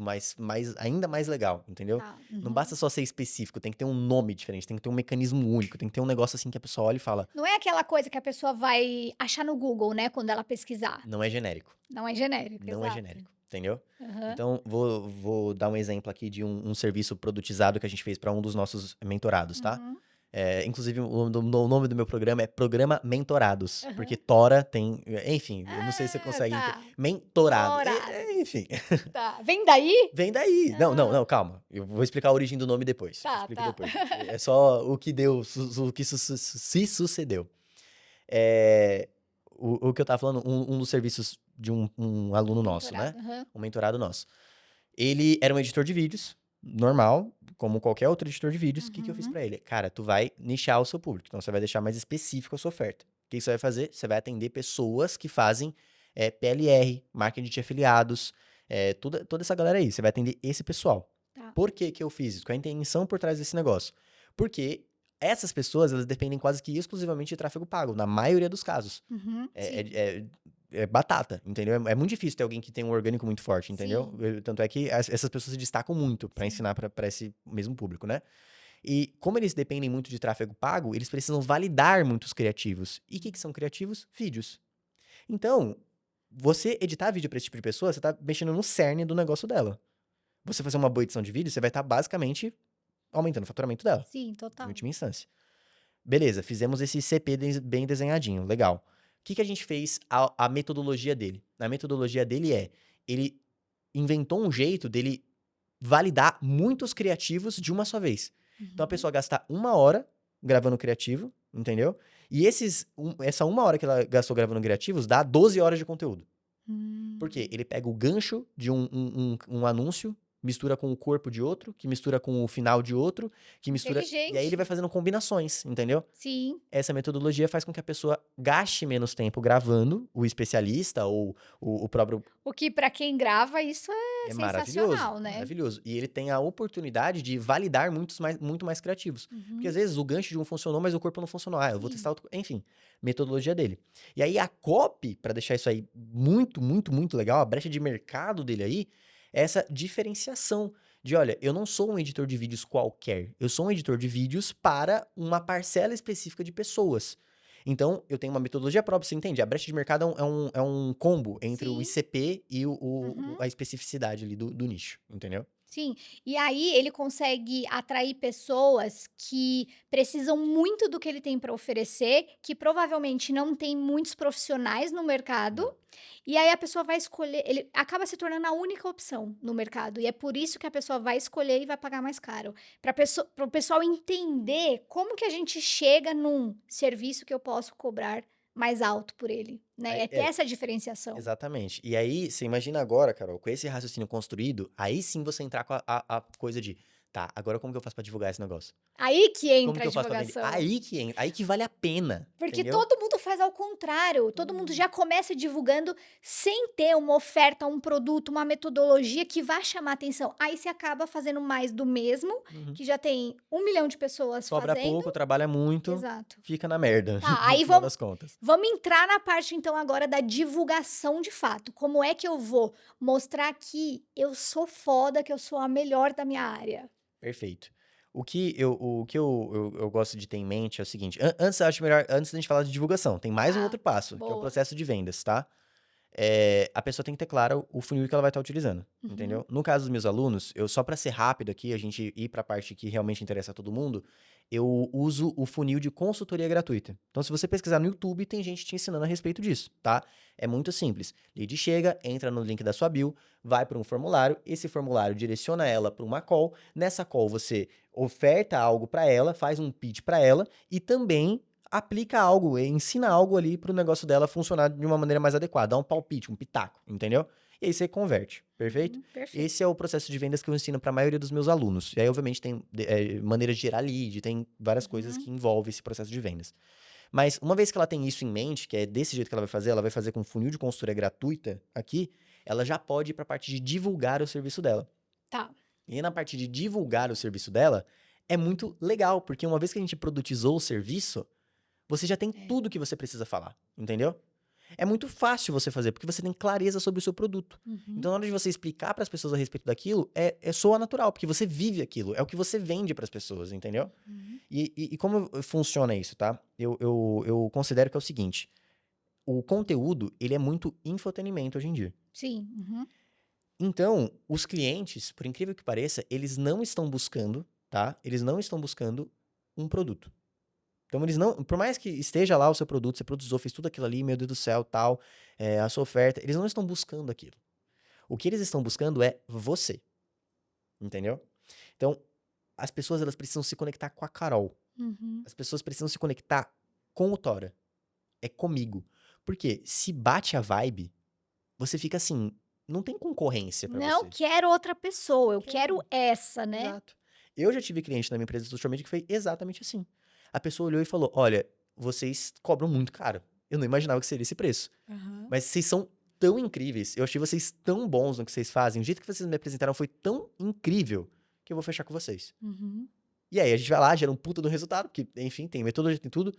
ainda mais legal, entendeu? Tá. Não Uhum. basta só ser específico, tem que ter um nome diferente, tem que ter um mecanismo único, tem que ter um negócio assim que a pessoa olha e fala, Não é aquela coisa que a pessoa vai achar no Google, né, quando ela pesquisar. não é genérico. Não é genérico, Não é exato. genérico, entendeu? Aham. Então, vou dar um exemplo aqui de um serviço produtizado que a gente fez para um dos nossos mentorados, tá? Uhum. Inclusive, o nome do meu programa é Programa Mentorados, porque Aham. Tora tem. Enfim, eu não sei se você Ah, consegue. tá. Mentorado. Dourados. Enfim, Tá. Vem daí? vem daí. Não, não, Ah, não, calma. Eu vou explicar a origem do nome depois. Eu tá, explico tá. depois. É só o que deu, o que se sucedeu. É, o que eu tava falando, um dos serviços de um aluno nosso, né? Mentorado. Aham. Um mentorado nosso. Ele era um editor de vídeos, normal, como qualquer outro editor de vídeos. O que eu fiz Uhum. pra ele? Cara, tu vai nichar o seu público. Então, você vai deixar mais específico a sua oferta. O que você vai fazer? Você vai atender pessoas que fazem PLR, marketing de afiliados, toda essa galera aí. Você vai atender esse pessoal. Tá. Por que que eu fiz isso? Qual a intenção por trás desse negócio? Porque essas pessoas, elas dependem quase que exclusivamente de tráfego pago, na maioria dos casos. Uhum. É, Sim. é, é- é batata, entendeu? É muito difícil ter alguém que tem um orgânico muito forte, entendeu? Sim. Tanto é que essas pessoas se destacam muito pra Sim. ensinar pra esse mesmo público, né? E como eles dependem muito de tráfego pago, eles precisam validar muitos criativos. E o que são criativos? Vídeos. Então, você editar vídeo pra esse tipo de pessoa, você tá mexendo no cerne do negócio dela. Você fazer uma boa edição de vídeo, você vai estar basicamente aumentando o faturamento dela, Sim, em total. última instância. Beleza, fizemos esse CP bem desenhadinho, legal. O que a gente fez a metodologia dele? A metodologia dele ele inventou um jeito dele validar muitos criativos de uma só vez. Então a Uhum. pessoa gasta 1 hora gravando criativo, entendeu? E essa 1 hora que ela gastou gravando criativos dá 12 horas de conteúdo. Por quê? Hum. Ele pega o gancho de um anúncio, mistura com o corpo de outro, que mistura com o final de outro, que mistura. E aí ele vai Inteligente. fazendo combinações, entendeu? Sim. Essa metodologia faz com que a pessoa gaste menos tempo gravando, o especialista ou o próprio. O que para quem grava isso é É maravilhoso, sensacional, né. maravilhoso. E ele tem a oportunidade de validar muito mais criativos. Porque às Uhum. vezes o gancho de um funcionou, mas o corpo não funcionou. Ah, eu vou Sim. testar outro. Enfim, metodologia dele. E aí a copy, para deixar isso aí muito, muito, muito legal, a brecha de mercado dele aí, é essa diferenciação. De, olha, eu não sou um editor de vídeos qualquer. Eu sou um editor de vídeos para uma parcela específica de pessoas. Então, eu tenho uma metodologia própria, você entende? A brecha de mercado é um combo entre o Sim. ICP e Uhum. a especificidade ali do nicho, entendeu? Sim, e aí ele consegue atrair pessoas que precisam muito do que ele tem para oferecer, que provavelmente não tem muitos profissionais no mercado, Não. e aí a pessoa vai escolher, ele acaba se tornando a única opção no mercado, e é por isso que a pessoa vai escolher e vai pagar mais caro. Para o pessoal entender como que a gente chega num serviço que eu posso cobrar mais alto por ele, né? Aí É ter essa diferenciação. exatamente. E aí, você imagina agora, Carol, com esse raciocínio construído, aí sim você entrar com a coisa de, tá, agora como que eu faço pra divulgar esse negócio? Aí que Como entra que a eu faço pra vender? divulgação. Aí que vale a pena, Porque entendeu? todo mundo faz ao contrário, Todo todo mundo mundo. já começa divulgando sem ter uma oferta, um produto, uma metodologia que vá chamar atenção. Aí você acaba fazendo mais do mesmo, Uhum. que já tem 1 milhão de pessoas Sobra fazendo. pouco, trabalha muito, Exato. fica na merda, Tá, no aí final vamos, das contas. vamos entrar na parte então agora da divulgação de fato. Como é que eu vou mostrar que eu sou foda, que eu sou a melhor da minha área? Perfeito. O que eu gosto de ter em mente é o seguinte: antes, eu acho melhor, antes da gente falar de divulgação, tem mais um Tá, outro passo, que é o boa. processo de vendas, tá? A pessoa tem que ter claro o funil que ela vai estar utilizando, Uhum. entendeu? No caso dos meus alunos, só para ser rápido aqui, a gente ir para a parte que realmente interessa a todo mundo, eu uso o funil de consultoria gratuita. Então, se você pesquisar no YouTube, tem gente te ensinando a respeito disso, tá? É muito simples. Lead chega, entra no link da sua bio, vai para um formulário, esse formulário direciona ela para uma call. Nessa call, você oferta algo para ela, faz um pitch para ela e também aplica algo, ensina algo ali pro negócio dela funcionar de uma maneira mais adequada, dá um palpite, um pitaco, entendeu? E aí você converte, perfeito? Perfeito. Esse é o processo de vendas que eu ensino para a maioria dos meus alunos. E aí, obviamente, tem maneiras de gerar lead, tem várias coisas Uhum. que envolvem esse processo de vendas. Mas uma vez que ela tem isso em mente, que é desse jeito que ela vai fazer com funil de consultoria gratuita aqui, ela já pode ir para a parte de divulgar o serviço dela. Tá. E na parte de divulgar o serviço dela, é muito legal, porque uma vez que a gente produtizou o serviço, você já tem É. tudo que você precisa falar, entendeu? É muito fácil você fazer, porque você tem clareza sobre o seu produto. Uhum. Então, na hora de você explicar para as pessoas a respeito daquilo, soa natural, porque você vive aquilo, é o que você vende para as pessoas, entendeu? Uhum. E como funciona isso, tá? Eu considero que é o seguinte: o conteúdo, ele é muito infotenimento hoje em dia. Sim. Uhum. Então, os clientes, por incrível que pareça, eles não estão buscando, tá? Eles não estão buscando um produto. Então, eles não, por mais que esteja lá o seu produto, você produziu, fez tudo aquilo ali, meu Deus do céu, tal, a sua oferta, eles não estão buscando aquilo. O que eles estão buscando é você, entendeu? Então, as pessoas, elas precisam se conectar com a Carol. Uhum. As pessoas precisam se conectar com o Tora. É comigo. Porque se bate a vibe, você fica assim, não tem concorrência pra Não você. quero outra pessoa, eu quero Quero. essa, né. Exato. Eu já tive cliente na minha empresa de social media que foi exatamente assim. A pessoa olhou e falou: "Olha, vocês cobram muito caro. Eu não imaginava que seria esse preço. Aham. Mas vocês são tão incríveis. Eu achei vocês tão bons no que vocês fazem. O jeito que vocês me apresentaram foi tão incrível que eu vou fechar com vocês." Uhum. E aí a gente vai lá, gera um puta do resultado, porque, enfim, tem metodologia, tem tudo.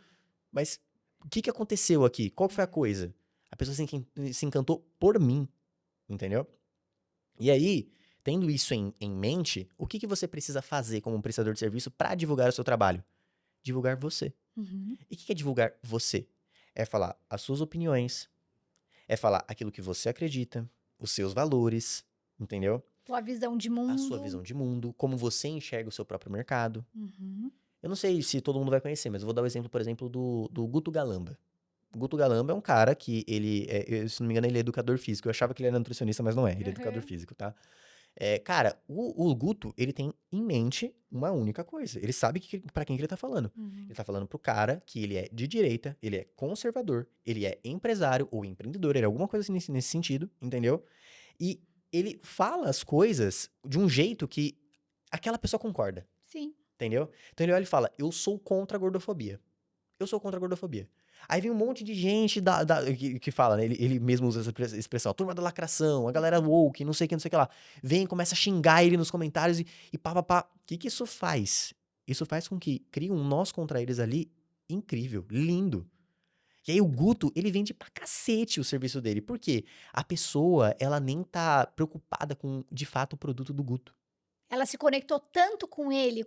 Mas o que que aconteceu aqui? Qual que foi a coisa? A pessoa se encantou por mim, entendeu? E aí, tendo isso em mente, o que que você precisa fazer como um prestador de serviço para divulgar o seu trabalho? Divulgar você. Uhum. E o que que é divulgar você? É falar as suas opiniões, é falar aquilo que você acredita, os seus valores, entendeu? Tua visão de A sua mundo. visão de mundo, como você enxerga o seu próprio mercado. Uhum. Eu não sei se todo mundo vai conhecer, mas eu vou dar o exemplo, por exemplo, do Guto Galamba. O Guto Galamba é um cara que se não me engano, ele é educador físico. Eu achava que ele era nutricionista, mas não é. Ele é educador Aham. físico, tá? Cara, o Guto, ele tem em mente uma única coisa. Ele sabe pra quem que ele tá falando. Uhum. Ele tá falando pro cara que ele é de direita, ele é conservador, ele é empresário ou empreendedor, ele é alguma coisa assim nesse sentido, entendeu? E ele fala as coisas de um jeito que aquela pessoa concorda, Sim. entendeu? Então ele olha e fala: "Eu sou contra a gordofobia. Eu sou contra a gordofobia." Aí vem um monte de gente que fala, né? Ele mesmo usa essa expressão, a turma da lacração, a galera woke, não sei o que, não sei o que lá. Vem, começa a xingar ele nos comentários e pá, pá, pá. O que que isso faz? Isso faz com que crie um nós contra eles ali incrível, lindo. E aí o Guto, ele vende pra cacete o serviço dele. Por quê? A pessoa, ela nem tá preocupada com, de fato, o produto do Guto. Ela se conectou tanto com ele,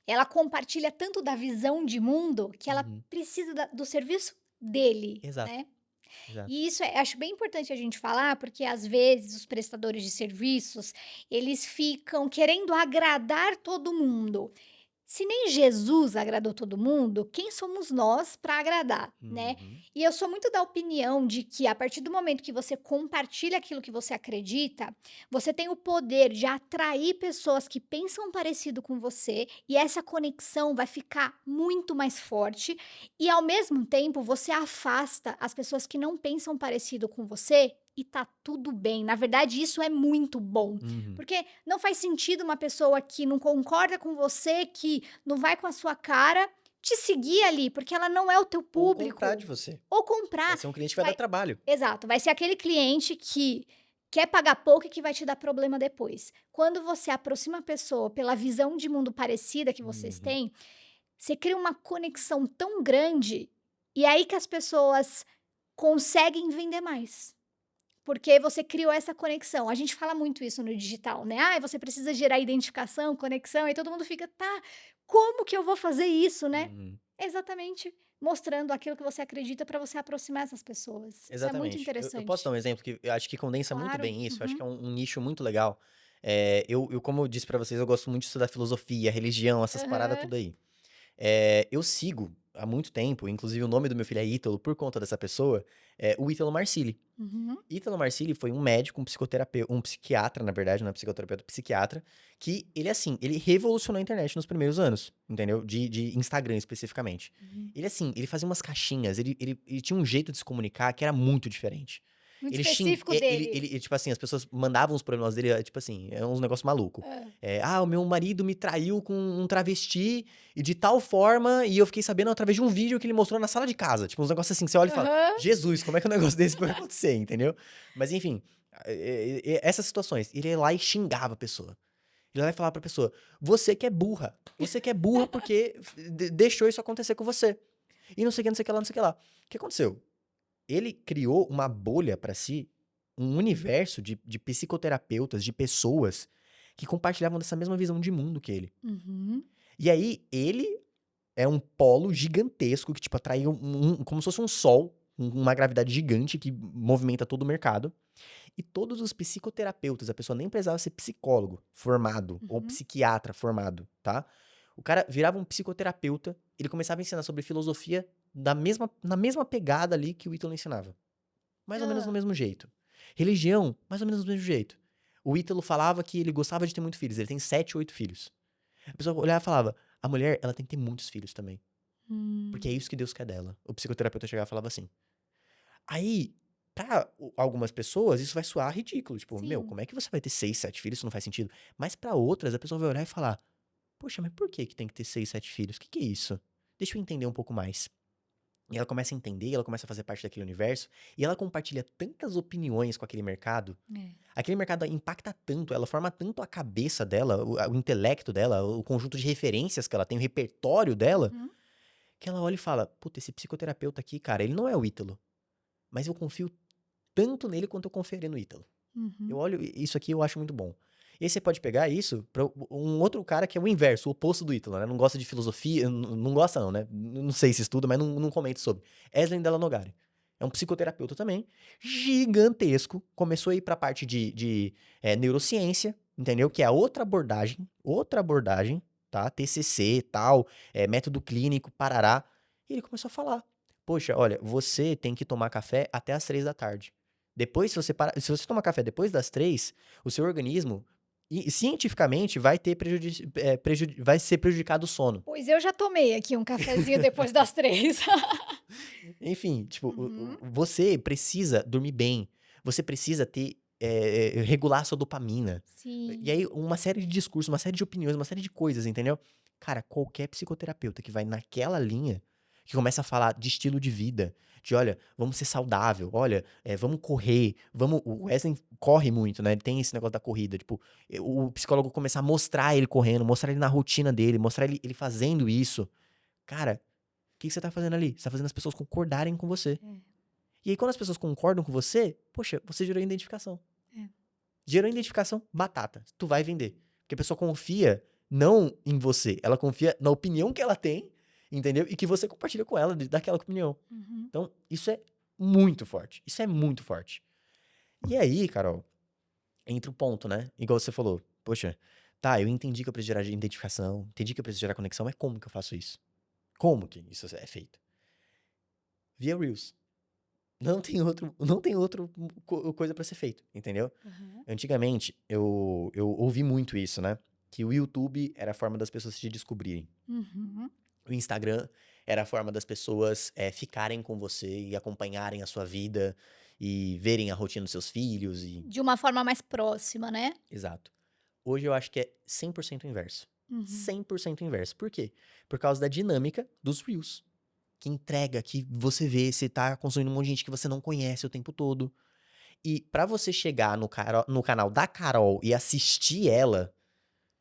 ela compartilha tanto da visão de mundo, que ela Uhum. precisa do serviço dele, Exato. né. Exato. E isso acho bem importante a gente falar, porque às vezes os prestadores de serviços, eles ficam querendo agradar todo mundo. Se nem Jesus agradou todo mundo, quem somos nós para agradar, né? Uhum. E eu sou muito da opinião de que a partir do momento que você compartilha aquilo que você acredita, você tem o poder de atrair pessoas que pensam parecido com você e essa conexão vai ficar muito mais forte e ao mesmo tempo você afasta as pessoas que não pensam parecido com você e tá tudo bem. Na verdade, isso é muito bom. Uhum. Porque não faz sentido uma pessoa que não concorda com você, que não vai com a sua cara, te seguir ali, porque ela não é o teu Ou comprar público. de você. Ou Vai comprar. ser um cliente que vai dar Vai trabalho. exato, vai ser aquele cliente que quer pagar pouco e que vai te dar problema depois. Quando você aproxima a pessoa pela visão de mundo parecida que vocês Uhum. têm, você cria uma conexão tão grande, e é aí que as pessoas conseguem vender mais. Porque você criou essa conexão. A gente fala muito isso no digital, né? Ah, você precisa gerar identificação, conexão, e todo mundo fica, tá, como que eu vou fazer isso, né? Uhum. Exatamente, mostrando aquilo que você acredita para você aproximar essas pessoas. Isso é muito Exatamente. Eu posso dar interessante. um exemplo que eu acho que condensa muito Claro. bem isso, eu acho que Uhum. é um nicho muito legal. Como eu disse pra vocês, eu gosto muito de estudar filosofia, religião, essas paradas Aham. tudo aí. Eu sigo há muito tempo, inclusive o nome do meu filho é Ítalo, por conta dessa pessoa, o Ítalo Marcilli. Uhum. Ítalo Marcilli foi um médico, um psicoterapeuta, um psiquiatra, na verdade, não é psicoterapeuta, psiquiatra, que ele, assim, ele revolucionou a internet nos primeiros anos, entendeu? De Instagram, especificamente. Uhum. Ele, assim, ele fazia umas caixinhas, ele tinha um jeito de se comunicar que era muito diferente. Muito Ele, xing... específico dele. tipo assim, as pessoas mandavam os problemas dele, tipo assim, é uns negócios malucos. Ah. O meu marido me traiu com um travesti e de tal forma, e eu fiquei sabendo através de um vídeo que ele mostrou na sala de casa. Tipo, uns negócios assim que você olha e fala, Aham. Jesus, como é que um negócio desse pode acontecer, entendeu? Mas enfim, essas situações, ele ia lá e xingava a pessoa. Ele ia lá e falava pra pessoa, você que é burra porque deixou isso acontecer com você. E não sei o que, não sei o que lá, não sei o que lá. O que aconteceu? Ele criou uma bolha pra si, um universo de psicoterapeutas, de pessoas que compartilhavam dessa mesma visão de mundo que ele. Uhum. E aí, ele é um polo gigantesco que, tipo, atrai como se fosse um sol, uma gravidade gigante que movimenta todo o mercado. E todos os psicoterapeutas, a pessoa nem precisava ser psicólogo formado ou Uhum. psiquiatra formado, tá? O cara virava um psicoterapeuta, ele começava a ensinar sobre filosofia na mesma pegada ali que o Ítalo ensinava. Mais ou menos do Hã. mesmo jeito. Religião, mais ou menos do mesmo jeito. O Ítalo falava que ele gostava de ter muitos filhos, ele tem 7, 8 filhos. A pessoa olhava e falava, a mulher, ela tem que ter muitos filhos também. Porque é Hum. isso que Deus quer dela. O psicoterapeuta chegava e falava assim. Aí, pra algumas pessoas, isso vai soar ridículo. Tipo, meu, Sim. como é que você vai ter 6, 7 filhos? Isso não faz sentido. Mas pra outras, a pessoa vai olhar e falar, poxa, mas por que que tem que ter 6, 7 filhos? O que que é isso? Deixa eu entender um pouco mais. E ela começa a entender, ela começa a fazer parte daquele universo, e ela compartilha tantas opiniões com É. aquele mercado impacta tanto, ela forma tanto a cabeça dela, o intelecto dela, o conjunto de referências que ela tem, o repertório dela, Uhum. que ela olha e fala: puta, esse psicoterapeuta aqui, cara, ele não é o Ítalo, mas eu confio tanto nele quanto eu confiaria no Ítalo. Eu Uhum. olho isso aqui, eu acho muito bom. E aí você pode pegar isso pra um outro cara que é o inverso, o oposto do Ítalo, né? Não gosta de filosofia, não gosta não, né? Não sei se estuda, mas não comenta sobre. Eslen Della Nogari. É um psicoterapeuta também, gigantesco. Começou a ir pra parte de neurociência, entendeu? Que é a outra abordagem, tá? TCC e tal, método clínico, parará. E ele começou a falar. Poxa, olha, você tem que tomar café até as 3 da tarde. Depois, se você tomar café depois das 3, o seu organismo, cientificamente, vai ser prejudicado o sono. Pois eu já tomei aqui um cafezinho depois das 3. Enfim, tipo, Uhum. você precisa dormir bem. Você precisa regular sua dopamina. E Sim. aí, uma série de discursos, uma série de opiniões, uma série de coisas, entendeu? Cara, qualquer psicoterapeuta que vai naquela linha, que começa a falar de estilo de vida, de olha, vamos ser saudável, olha, vamos correr, vamos. O Wesley corre muito, né? Ele tem esse negócio da corrida. Tipo, o psicólogo começar a mostrar ele correndo, mostrar ele na rotina dele, mostrar ele fazendo isso. Cara, o que você tá fazendo ali? Você tá fazendo as pessoas concordarem com você. É, E aí, quando as pessoas concordam com você, poxa, você gerou identificação. é. Gerou identificação, batata. Tu vai vender. Porque a pessoa confia não em você, ela confia na opinião que ela tem, entendeu? E que você compartilha com ela daquela opinião. Uhum. Então, isso é muito forte. Isso é muito forte. E aí, Carol, entra o ponto, né? Igual você falou. Poxa, tá, eu entendi que eu preciso gerar identificação, entendi que eu preciso gerar conexão, mas como que eu faço isso? Como que isso é feito? Via Reels. Não tem outro coisa pra ser feito, entendeu? Uhum. Antigamente, eu ouvi muito isso, né? Que o YouTube era a forma das pessoas se descobrirem. Uhum. O Instagram era a forma das pessoas ficarem com você e acompanharem a sua vida e verem a rotina dos seus filhos e... De uma forma mais próxima, né? Exato. Hoje eu acho que é 100% inverso. Uhum. 100% inverso. Por quê? Por causa da dinâmica dos Reels. Que entrega, que você vê, você tá consumindo um monte de gente que você não conhece o tempo todo. E pra você chegar no canal da Carol e assistir ela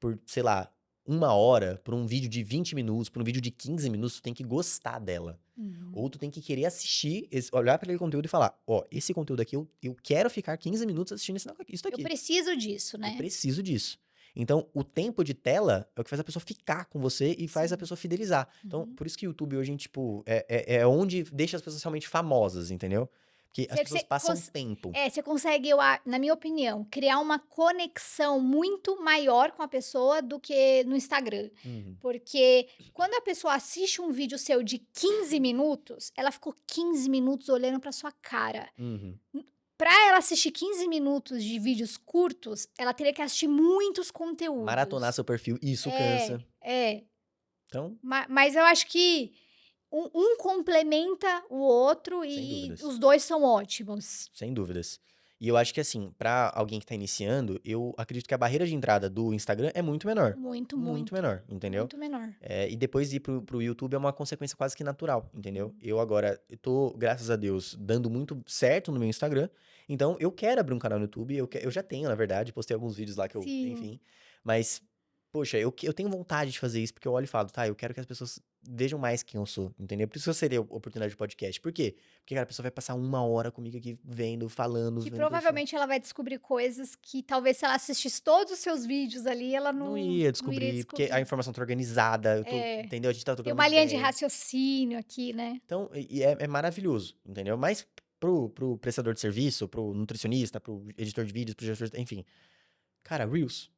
por, sei lá, 1 hora, por um vídeo de 20 minutos, por um vídeo de 15 minutos, tu tem que gostar dela. Uhum. Ou tu tem que querer assistir, olhar pra aquele conteúdo e falar, ó, esse conteúdo aqui, eu quero ficar 15 minutos assistindo isso Eu daqui. preciso disso, Eu né? preciso disso. Então, o tempo de tela é o que faz a pessoa ficar com você e faz a Sim. pessoa fidelizar. Então, Uhum. por isso que o YouTube hoje, tipo, é onde deixa as pessoas realmente famosas, entendeu? Porque as Você pessoas você passam tempo. você consegue, na minha opinião, criar uma conexão muito maior com a pessoa do que no Instagram. Uhum, Porque quando a pessoa assiste um vídeo seu de 15 minutos, ela ficou 15 minutos olhando pra sua cara. uhum. Pra ela assistir 15 minutos de vídeos curtos, ela teria que assistir muitos Maratonar conteúdos. seu perfil, isso É, cansa. é. Então, Mas eu acho que um complementa o outro sem e dúvidas. os 2 são ótimos. Sem dúvidas. E eu acho que, assim, pra alguém que tá iniciando, eu acredito que a barreira de entrada do Instagram é muito menor. Muito, Muito muito, menor, entendeu? muito menor. E depois ir pro YouTube é uma consequência quase que natural, entendeu? Hum. Eu agora, eu tô, graças a Deus, dando muito certo no meu Instagram. Então, eu quero abrir um canal no YouTube. Eu já tenho, na verdade. Postei alguns vídeos lá que eu, Sim. enfim. Mas, poxa, eu tenho vontade de fazer isso, porque eu olho e falo, tá, eu quero que as pessoas vejam mais quem eu sou, entendeu? Por isso que eu seria oportunidade de podcast. Por quê? Porque, cara, a pessoa vai passar 1 hora comigo aqui, vendo, falando, Que vendo coisa. provavelmente ela vai descobrir coisas que talvez se ela assistisse todos os seus vídeos ali, ela Não não ia não iria descobrir, porque a descobrir. informação tá organizada, eu tô, É, entendeu? A gente tá tem trocando uma muita linha de ideia. raciocínio aqui, né. Então, é maravilhoso, entendeu? Mas pro prestador de serviço, pro nutricionista, pro editor de vídeos, pro gestor, enfim. Cara, Reels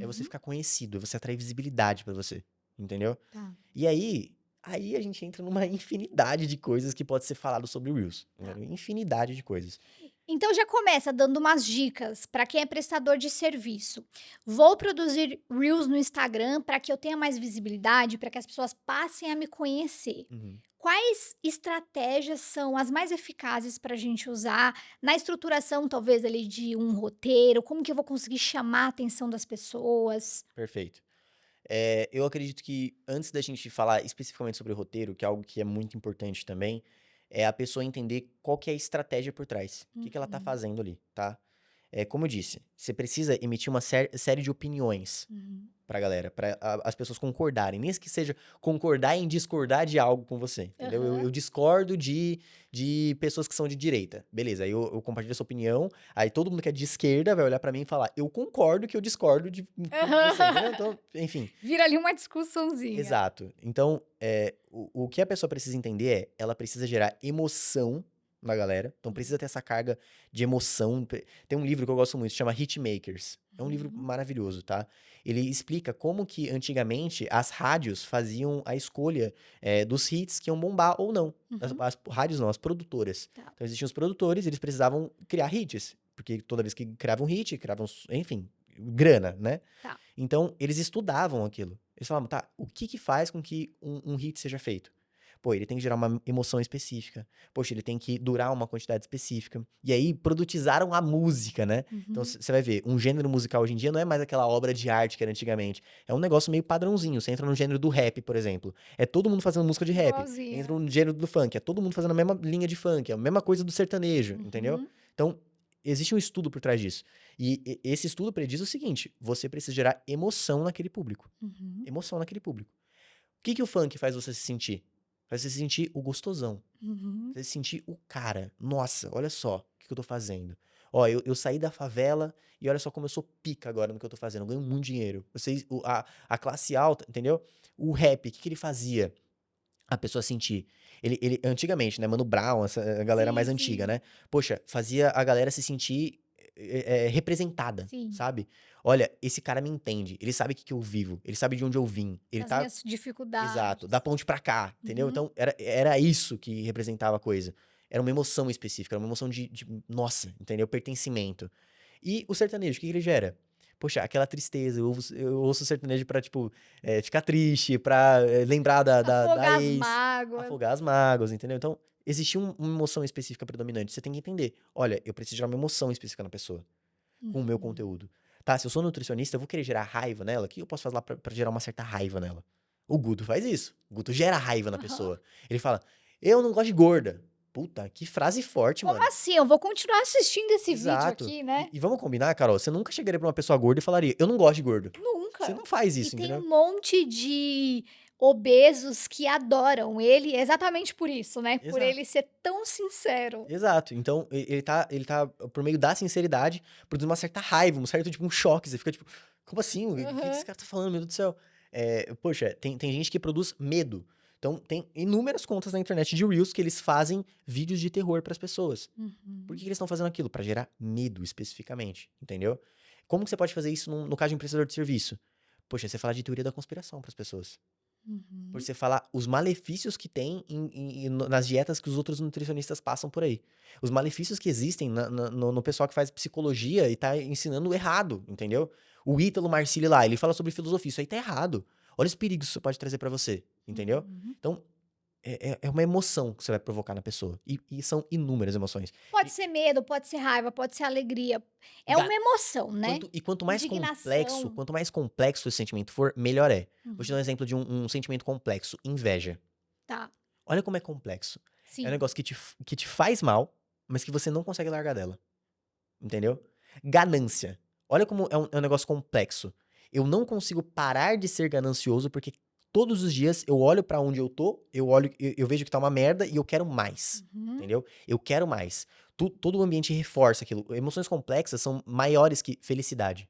é você Uhum. ficar conhecido, é você atrair visibilidade pra você, entendeu? Tá, E aí a gente entra numa infinidade de coisas que pode ser falado sobre o Reels, tá. entendeu? Infinidade de coisas. Então já começa dando umas dicas para quem é prestador de serviço. Vou produzir reels no Instagram para que eu tenha mais visibilidade, para que as pessoas passem a me conhecer. Uhum. Quais estratégias são as mais eficazes para a gente usar na estruturação, talvez, ali de um roteiro? Como que eu vou conseguir chamar a atenção das pessoas? Perfeito. Eu acredito que antes da gente falar especificamente sobre o roteiro, que é algo que é muito importante também, é a pessoa entender qual que é a estratégia por trás. O que que ela tá Uhum, fazendo ali, tá? Como eu disse, você precisa emitir uma série de opiniões uhum. pra galera, pra as pessoas concordarem. Nem que seja concordar em discordar de algo com você, entendeu? Eu, Aham. eu discordo de pessoas que são de direita. Beleza, aí eu compartilho essa opinião, aí todo mundo que é de esquerda vai olhar pra mim e falar, eu concordo que eu discordo de você, entendeu? Então, enfim. Vira ali uma discussãozinha. Exato. Então, o que a pessoa precisa entender ela precisa gerar emoção na galera. Então, precisa ter essa carga de emoção. Tem um livro que eu gosto muito, chama Hitmakers. É um livro Uhum, maravilhoso, tá? Ele explica como que antigamente as rádios faziam a escolha dos hits que iam bombar ou não. As, uhum. as rádios não, as produtoras. Tá, Então, existiam os produtores, eles precisavam criar hits. Porque toda vez que criavam um hit, criavam, enfim, grana, né? tá. Então, eles estudavam aquilo. Eles falavam, tá, o que que faz com que um hit seja feito? Pô, ele tem que gerar uma emoção específica. Poxa, ele tem que durar uma quantidade específica. E aí, produtizaram a música, né? Então, Uhum. você vai ver, um gênero musical hoje em dia não é mais aquela obra de arte que era antigamente. É um negócio meio padrãozinho. Você entra no gênero do rap, por exemplo. É todo mundo fazendo música de rap. Entra Igualzinho. no gênero do funk. É todo mundo fazendo a mesma linha de funk. É a mesma coisa do sertanejo, entendeu? Uhum, Então, existe um estudo por trás disso. E esse estudo prediz o seguinte: você precisa gerar emoção naquele público. uhum, Emoção naquele público. O que que o funk faz você se sentir? Faz você se sentir o gostosão. uhum. Faz você se sentir o cara. Nossa, olha só o que que eu tô fazendo. Ó, eu saí da favela e olha só como eu sou pica agora no que eu tô fazendo. Eu ganho muito dinheiro. Vocês, a classe alta, entendeu? O rap, o que que ele fazia? a pessoa sentir. Antigamente, né, Mano Brown, a galera Sim, mais antiga, sim, né? Poxa, fazia a galera se sentir representada, sim. sabe? Olha, esse cara me entende, ele sabe o que que eu vivo, ele sabe de onde eu vim, ele Das tá. minhas Exato, da dificuldades. ponte pra cá, entendeu? Uhum. Então, era isso que representava a coisa. Era uma emoção específica, era uma emoção nossa, entendeu? Pertencimento. E o sertanejo, o que que ele gera? Poxa, aquela tristeza, eu ouço sertanejo pra, tipo, ficar triste, pra lembrar da Afogar as ex, mágoas. afogar as mágoas, entendeu? Então, existia uma emoção específica predominante. Você tem que entender, olha, eu preciso gerar uma emoção específica na pessoa, com o meu Uhum. conteúdo. Tá, se eu sou nutricionista, eu vou querer gerar raiva nela, o que eu posso fazer lá pra gerar uma certa raiva nela? O Guto faz isso. O Guto gera raiva na Aham. pessoa. Ele fala, eu não gosto de gorda. Puta, que frase forte, Como mano. assim? Eu vou continuar assistindo esse vídeo Exato. aqui, E, né? e vamos combinar, Carol? Você nunca chegaria pra uma pessoa gorda e falaria, eu não gosto de gordo. Você Nunca. não faz E isso, tem entendeu? um monte de obesos que adoram ele exatamente por isso, né, por Exato. ele ser tão sincero. Exato. Então, ele tá, por meio da sinceridade, produzindo uma certa raiva, um certo, tipo, um choque. Você fica tipo, como assim? O que esse Aham. cara tá falando? Meu Deus do céu. Poxa, tem gente que produz medo. Então, tem inúmeras contas na internet de Reels que eles fazem vídeos de terror pras pessoas. Por que Uhum. que eles estão fazendo aquilo? Pra gerar medo, especificamente, entendeu? Como que você pode fazer isso no caso de um prestador de serviço? Poxa, você falar de teoria da conspiração pras pessoas. Por Uhum. você falar os malefícios que tem nas dietas que os outros nutricionistas passam por aí. Os malefícios que existem no pessoal que faz psicologia e tá ensinando errado, entendeu? O Ítalo Marcilli lá, ele fala sobre filosofia, isso aí tá errado. Olha os perigos que isso pode trazer pra você, entendeu? Uhum. Então, é uma emoção que você vai provocar na pessoa. E são inúmeras emoções. Pode E, ser medo, pode ser raiva, pode ser alegria. É ga- uma emoção, né. quanto mais complexo, Indignação. quanto mais complexo esse sentimento for, melhor é. Vou te dar um Uhum. exemplo de um sentimento complexo, inveja. Tá. Olha como é complexo. É um Sim. negócio que te faz mal, mas que você não consegue largar dela, entendeu? Ganância. Olha como é um negócio complexo. Eu não consigo parar de ser ganancioso porque todos os dias eu olho pra onde eu tô, eu olho, eu vejo que tá uma merda e eu quero mais, Uhum. entendeu? Eu quero mais. Todo o ambiente reforça aquilo. Emoções complexas são maiores que felicidade.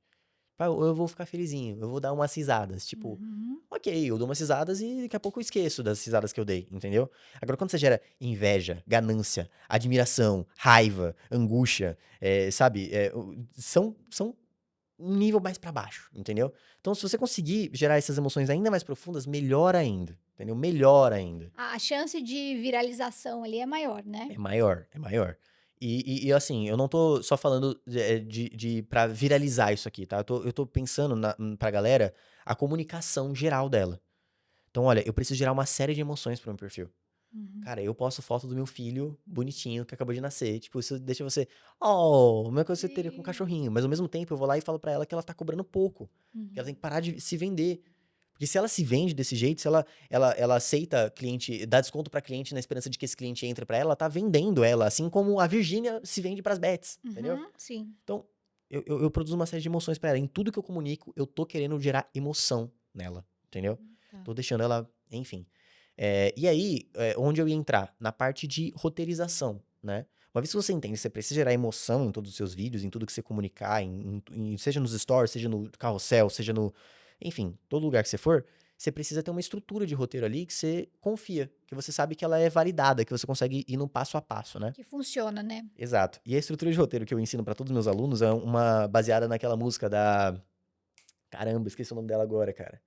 Ah, eu vou ficar felizinho, eu vou dar umas risadas. Tipo, Uhum. ok, eu dou umas risadas e daqui a pouco eu esqueço das risadas que eu dei, entendeu? Agora, quando você gera inveja, ganância, admiração, raiva, angústia, sabe? São um nível mais pra baixo, entendeu? Então, se você conseguir gerar essas emoções ainda mais profundas, melhor ainda, entendeu? Melhor ainda. A chance de viralização ali é maior, né. É maior, é maior. Assim, eu não tô só falando pra viralizar isso aqui, tá? Eu tô pensando pra galera a comunicação geral dela. Então, olha, eu preciso gerar uma série de emoções pro meu perfil. Uhum. Cara, eu posto foto do meu filho bonitinho que acabou de nascer. Tipo, isso deixa você. Oh, como é que você teria com um Sim. cachorrinho? Mas ao mesmo tempo eu vou lá e falo pra ela que ela tá cobrando pouco. Que ela tem Uhum. que parar de se vender. Porque se ela se vende desse jeito, se ela aceita cliente, dá desconto pra cliente na esperança de que esse cliente entre pra ela, ela tá vendendo ela, assim como a Virgínia se vende pras Bets, entendeu? Uhum. Sim. Então, eu produzo uma série de emoções pra ela. Em tudo que eu comunico, eu tô querendo gerar emoção nela, entendeu? Tá. Tô deixando ela, enfim. E aí, onde eu ia entrar? Na parte de roteirização, né? Uma vez que você entende, você precisa gerar emoção em todos os seus vídeos, em tudo que você comunicar, seja nos stories, seja no carrossel, seja no. Enfim, todo lugar que você for, você precisa ter uma estrutura de roteiro ali que você confia, que você sabe que ela é validada, que você consegue ir no passo a passo, né? Que funciona, né. Exato. E a estrutura de roteiro que eu ensino pra todos os meus alunos é uma baseada naquela música da. Caramba, esqueci o nome dela agora, cara.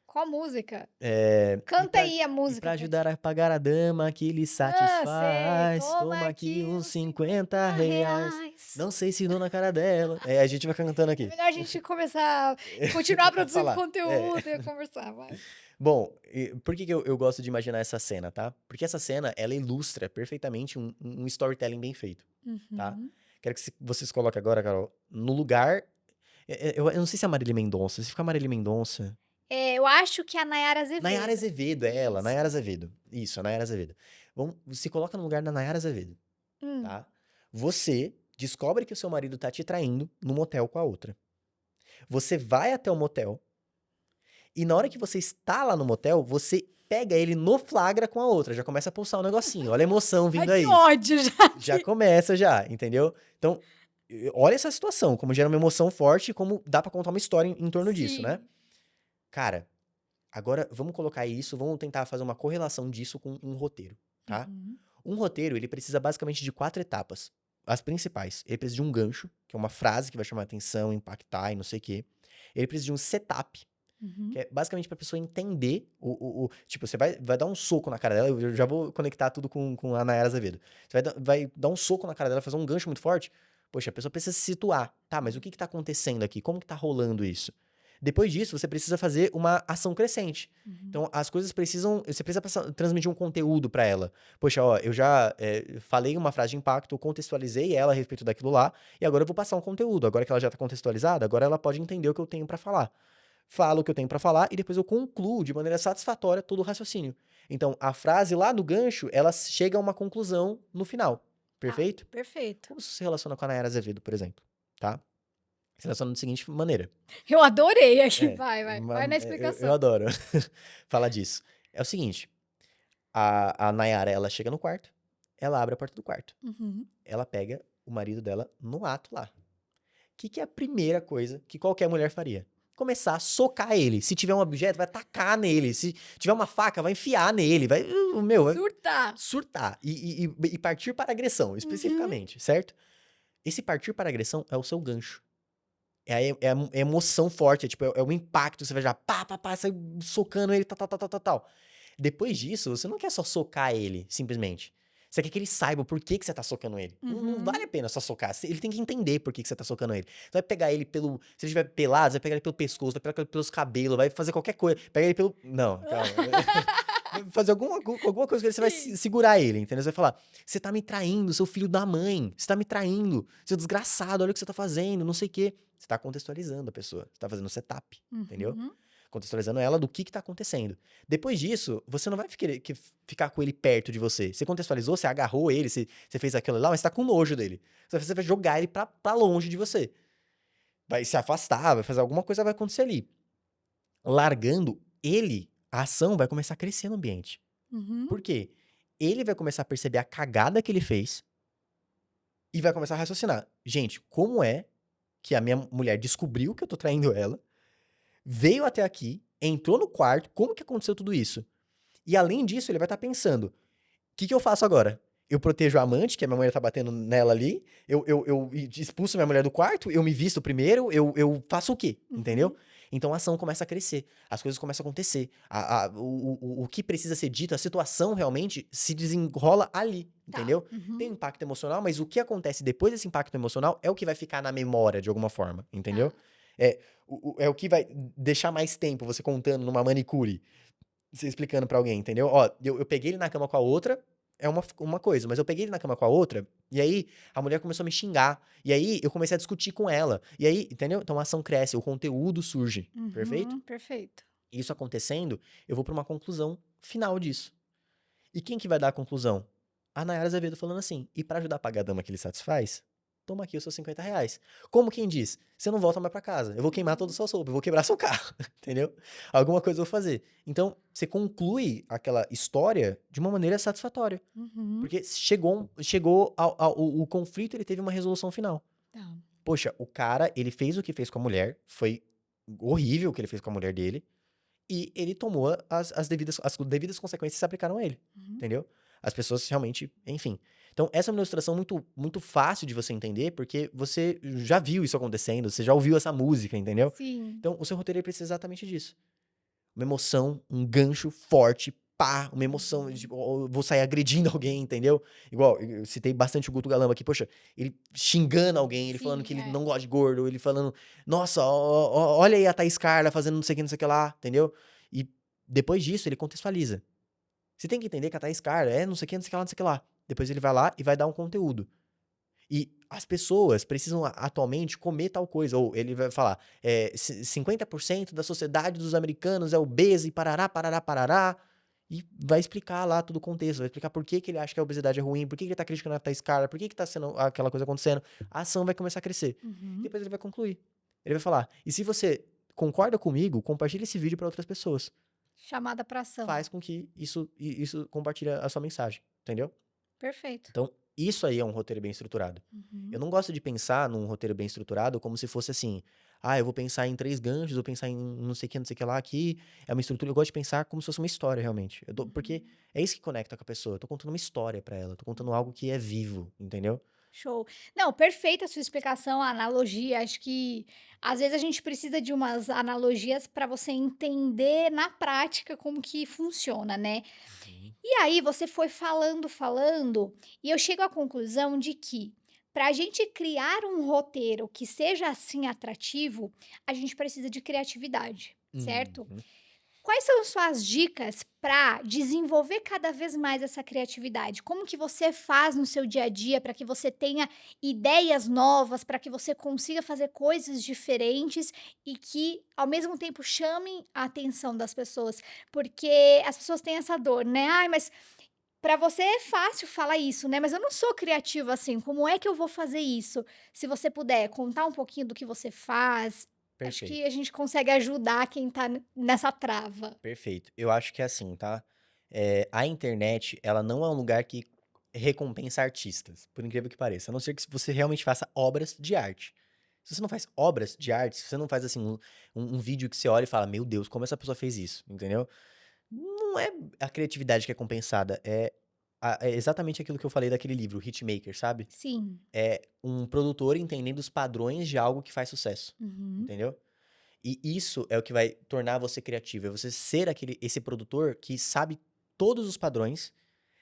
Qual música? E Canta pra, aí a e música pra pra ajudar a pagar a dama que lhe Ah, sei. satisfaz, Toma toma aqui aqui uns uns 50 reais. R$50. Não sei se dou na cara dela. A gente vai cantando É aqui. melhor a gente começar continuar A produzindo falar. conteúdo e conversar, vai. Bom, por que que eu gosto de imaginar essa cena, tá? Porque essa cena, ela ilustra perfeitamente um storytelling bem feito, tá? Uhum. Quero que você se coloque agora, Carol, no lugar. Eu não sei se é a Marília Mendonça. Se ficar Marília Mendonça. Eu acho que é a Nayara Nayara Azevedo. Azevedo, é ela, Isso. Nayara Azevedo. Isso, a Nayara Azevedo. Se coloca no lugar da Nayara Azevedo, Hum. tá? Você descobre que o seu marido tá te traindo no motel com a outra. Você vai até o motel e na hora que você está lá no motel, você pega ele no flagra com a outra. Já começa a pulsar um negocinho. Olha a emoção Ai, vindo que aí. ódio já Já aqui. começa já, entendeu? Então, olha essa situação, como gera uma emoção forte e como dá pra contar uma história em torno disso, né? Sim. Cara, Agora, vamos colocar isso, vamos tentar fazer uma correlação disso com um roteiro, tá? Uhum. Um roteiro, ele precisa basicamente de 4 etapas. As principais. Ele precisa de um gancho, que é uma frase que vai chamar atenção, impactar e não sei o quê. Ele precisa de um setup, Uhum. que é basicamente pra pessoa entender tipo, você vai dar um soco na cara dela, eu já vou conectar tudo com a Nayara Azevedo. Você vai dar um soco na cara dela, fazer um gancho muito forte. Poxa, a pessoa precisa se situar. Tá, mas o que que tá acontecendo aqui? Como que tá rolando isso? Depois disso, você precisa fazer uma ação crescente. Uhum. Então, as coisas precisam. Você precisa transmitir um conteúdo pra ela. Poxa, ó, eu já falei uma frase de impacto, eu contextualizei ela a respeito daquilo lá, e agora eu vou passar um conteúdo. Agora que ela já tá contextualizada, agora ela pode entender o que eu tenho pra falar. Falo o que eu tenho pra falar e depois eu concluo de maneira satisfatória todo o raciocínio. Então, a frase lá do gancho, ela chega a uma conclusão no final. Tá, Perfeito? perfeito. Como isso se relaciona com a Nayara Azevedo, por exemplo, tá? Se relaciona da seguinte maneira. Eu adorei aqui. É, Vai na eu explicação. adoro falar disso. É o seguinte, a Nayara, ela chega no quarto, ela abre a porta do quarto, Uhum. ela pega o marido dela no ato lá. O que que é a primeira coisa que qualquer mulher faria? Começar a socar ele. Se tiver um objeto, vai tacar nele. Se tiver uma faca, vai enfiar nele. Vai Surtar. surtar. E partir para a agressão, Uhum. especificamente, certo? Esse partir para a agressão é o seu gancho. É a emoção forte, é o impacto. Você vai já pá, pá, pá, sai socando ele, tal, tal, tal, tal, tal, tal. Depois disso, você não quer só socar ele, simplesmente. Você quer que ele saiba o porquê que você tá socando ele. Não vale Uhum. a pena só socar. Ele tem que entender por que você tá socando ele. Você vai pegar ele pelo. Se ele estiver pelado, você vai pegar ele pelo pescoço, vai pegar ele pelos cabelos, vai fazer qualquer coisa. Pega ele pelo. Não, calma. Vai fazer alguma coisa que você vai Sim. segurar ele, entendeu? Você vai falar: você tá me traindo, seu filho da mãe. Você tá me traindo, seu desgraçado, olha o que você tá fazendo, não sei o quê. Você tá contextualizando a pessoa. Você tá fazendo setup, entendeu? Uhum. Contextualizando ela do que tá acontecendo. Depois disso, você não vai ficar com ele perto de você. Você contextualizou, você agarrou ele, você fez aquilo lá, mas você tá com nojo dele. Você vai jogar ele pra longe de você. Vai se afastar, vai fazer alguma coisa, vai acontecer ali. Largando ele, a ação vai começar a crescer no ambiente. Uhum. Por quê? Ele vai começar a perceber a cagada que ele fez e vai começar a raciocinar. Gente, como é que a minha mulher descobriu que eu tô traindo ela, veio até aqui, entrou no quarto, como que aconteceu tudo isso? E além disso, ele vai estar pensando: o que que eu faço agora? Eu protejo a amante, que a minha mulher tá batendo nela ali, eu expulso minha mulher do quarto, eu me visto primeiro, eu faço o quê? Uhum. Entendeu? Então a ação começa a crescer, as coisas começam a acontecer, o que precisa ser dito, a situação realmente se desenrola ali, Tá. entendeu? Tem um Uhum. impacto emocional, mas o que acontece depois desse impacto emocional é o que vai ficar na memória de alguma forma, Tá. entendeu? É é o que vai deixar mais tempo você contando numa manicure. Você explicando pra alguém, entendeu? Ó, eu peguei ele na cama com a outra, é uma coisa, mas eu peguei ele na cama com a outra, e aí a mulher começou a me xingar, e aí eu comecei a discutir com ela, e aí, entendeu? Então a ação cresce, o conteúdo surge, perfeito? Uhum. Perfeito. Isso acontecendo, eu vou pra uma conclusão final disso. E quem que vai dar a conclusão? A Nayara Azevedo falando assim: e pra ajudar a pagar a dama que ele satisfaz, toma aqui os seus R$ 50. Como quem diz, você não volta mais pra casa, eu vou queimar todas as Uhum. suas roupas, eu vou quebrar seu carro, entendeu? Alguma coisa eu vou fazer. Então, você conclui aquela história de uma maneira satisfatória. Uhum. Porque chegou o conflito, ele teve uma resolução final. Tá. Poxa, o cara, ele fez o que fez com a mulher, foi horrível o que ele fez com a mulher dele, e ele tomou as devidas consequências se aplicaram a ele, Uhum. entendeu? As pessoas realmente, enfim. Então, essa é uma ilustração muito, muito fácil de você entender, porque você já viu isso acontecendo, você já ouviu essa música, entendeu? Sim. Então, o seu roteiro ele precisa exatamente disso. Uma emoção, um gancho forte, pá, uma emoção, Uhum. tipo, eu vou sair agredindo alguém, entendeu? Igual, eu citei bastante o Guto Galamba aqui, poxa, ele xingando alguém, ele falando que Sim, ele é. não gosta de gordo, ele falando, nossa, olha aí a Thaís Carla fazendo não sei o que, não sei o que lá, entendeu? E depois disso, ele contextualiza. Você tem que entender que a Thaís Carla é não sei o que, não sei o que lá, não sei o que lá. Depois ele vai lá e vai dar um conteúdo. E as pessoas precisam atualmente comer tal coisa. Ou ele vai falar, 50% da sociedade dos americanos é obesa e parará, parará, parará. E vai explicar lá todo o contexto, vai explicar por que que ele acha que a obesidade é ruim, por que que ele tá criticando a Thaís Carla, por que que tá sendo aquela coisa acontecendo. A ação vai começar a crescer. Uhum. Depois ele vai concluir. Ele vai falar, e se você concorda comigo, compartilhe esse vídeo para outras pessoas. Chamada pra ação. Faz com que isso compartilhe a sua mensagem, entendeu? Perfeito. Então, isso aí é um roteiro bem estruturado. Eu Uhum. não gosto de pensar num roteiro bem estruturado como se fosse assim: Ah, eu vou pensar em 3 ganchos, vou pensar em não sei o que lá aqui. É uma estrutura. Eu gosto de pensar como se fosse uma história, realmente. Porque Uhum. é isso que conecta com a pessoa. Eu tô contando uma história pra ela. Eu tô contando algo que é vivo, entendeu? Show. Não, perfeita a sua explicação, a analogia. Acho que às vezes a gente precisa de umas analogias para você entender na prática como que funciona, né? Uhum. E aí você foi falando, falando, e eu chego à conclusão de que para a gente criar um roteiro que seja assim atrativo, a gente precisa de criatividade, certo? Uhum. Quais são suas dicas para desenvolver cada vez mais essa criatividade? Como que você faz no seu dia a dia para que você tenha ideias novas, para que você consiga fazer coisas diferentes e que, ao mesmo tempo, chamem a atenção das pessoas? Porque as pessoas têm essa dor, né? Ai, mas para você é fácil falar isso, né? Mas eu não sou criativa assim. Como é que eu vou fazer isso? Se você puder contar um pouquinho do que você faz, acho que a Perfeito. gente consegue ajudar quem tá nessa trava. Perfeito. Eu acho que é assim, tá? A internet, ela não é um lugar que recompensa artistas, por incrível que pareça. A não ser que você realmente faça obras de arte. Se você não faz obras de arte, se você não faz assim um vídeo que você olha e fala, meu Deus, como essa pessoa fez isso, entendeu? Não é a criatividade que é compensada, é exatamente aquilo que eu falei daquele livro, Hitmaker, sabe? Sim. É um produtor entendendo os padrões de algo que faz sucesso, Uhum, entendeu? E isso é o que vai tornar você criativo, é você ser esse produtor que sabe todos os padrões,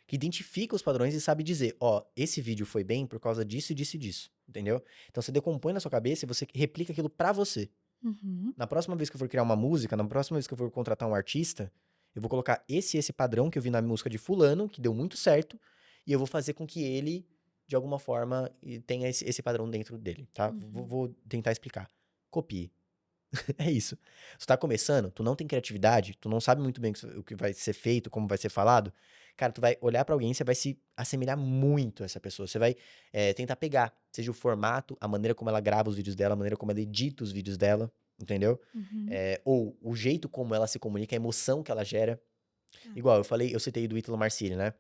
que identifica os padrões e sabe dizer, ó, esse vídeo foi bem por causa disso, disso e disso, entendeu? Então você decompõe na sua cabeça e você replica aquilo pra você. uhum, Na próxima vez que eu for criar uma música, na próxima vez que eu for contratar um artista, eu vou colocar esse padrão que eu vi na música de fulano, que deu muito certo, e eu vou fazer com que ele, de alguma forma, tenha esse padrão dentro dele, tá? Vou, uhum, vou tentar explicar. Copie. É isso. Você tá começando, tu não tem criatividade, tu não sabe muito bem o que vai ser feito, como vai ser falado, cara, tu vai olhar pra alguém, você vai se assemelhar muito a essa pessoa. Você vai tentar pegar, seja o formato, a maneira como ela grava os vídeos dela, a maneira como ela edita os vídeos dela, entendeu? uhum. Ou o jeito como ela se comunica, a emoção que ela gera. Tá. Igual, eu citei do Ítalo Marcilli, né?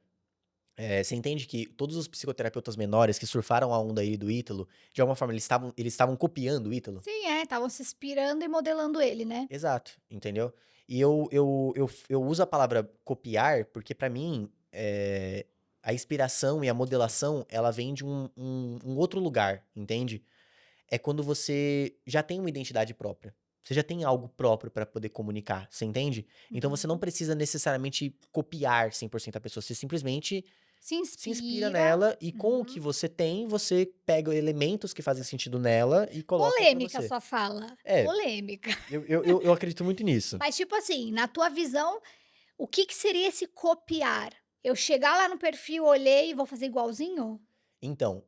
Você entende que todos os psicoterapeutas menores que surfaram a onda aí do Ítalo, de alguma forma eles estavam copiando o Ítalo? Sim, é, estavam se inspirando e modelando ele, né. Exato, entendeu? E eu uso a palavra copiar porque, pra mim, a inspiração e a modelação, ela vem de um outro lugar, entende? É quando você já tem uma identidade própria. Você já tem algo próprio pra poder comunicar, você entende? Então você não Uhum. precisa necessariamente copiar 100% a pessoa, você simplesmente Se se inspira inspira. nela e com o que Uhum. você tem, você pega elementos que fazem sentido nela e coloca pra Polêmica a você. sua fala, É, polêmica. eu acredito muito nisso. Mas, tipo assim, na tua visão, o que que seria esse copiar? Eu chegar lá no perfil, olhei e vou fazer igualzinho? Então,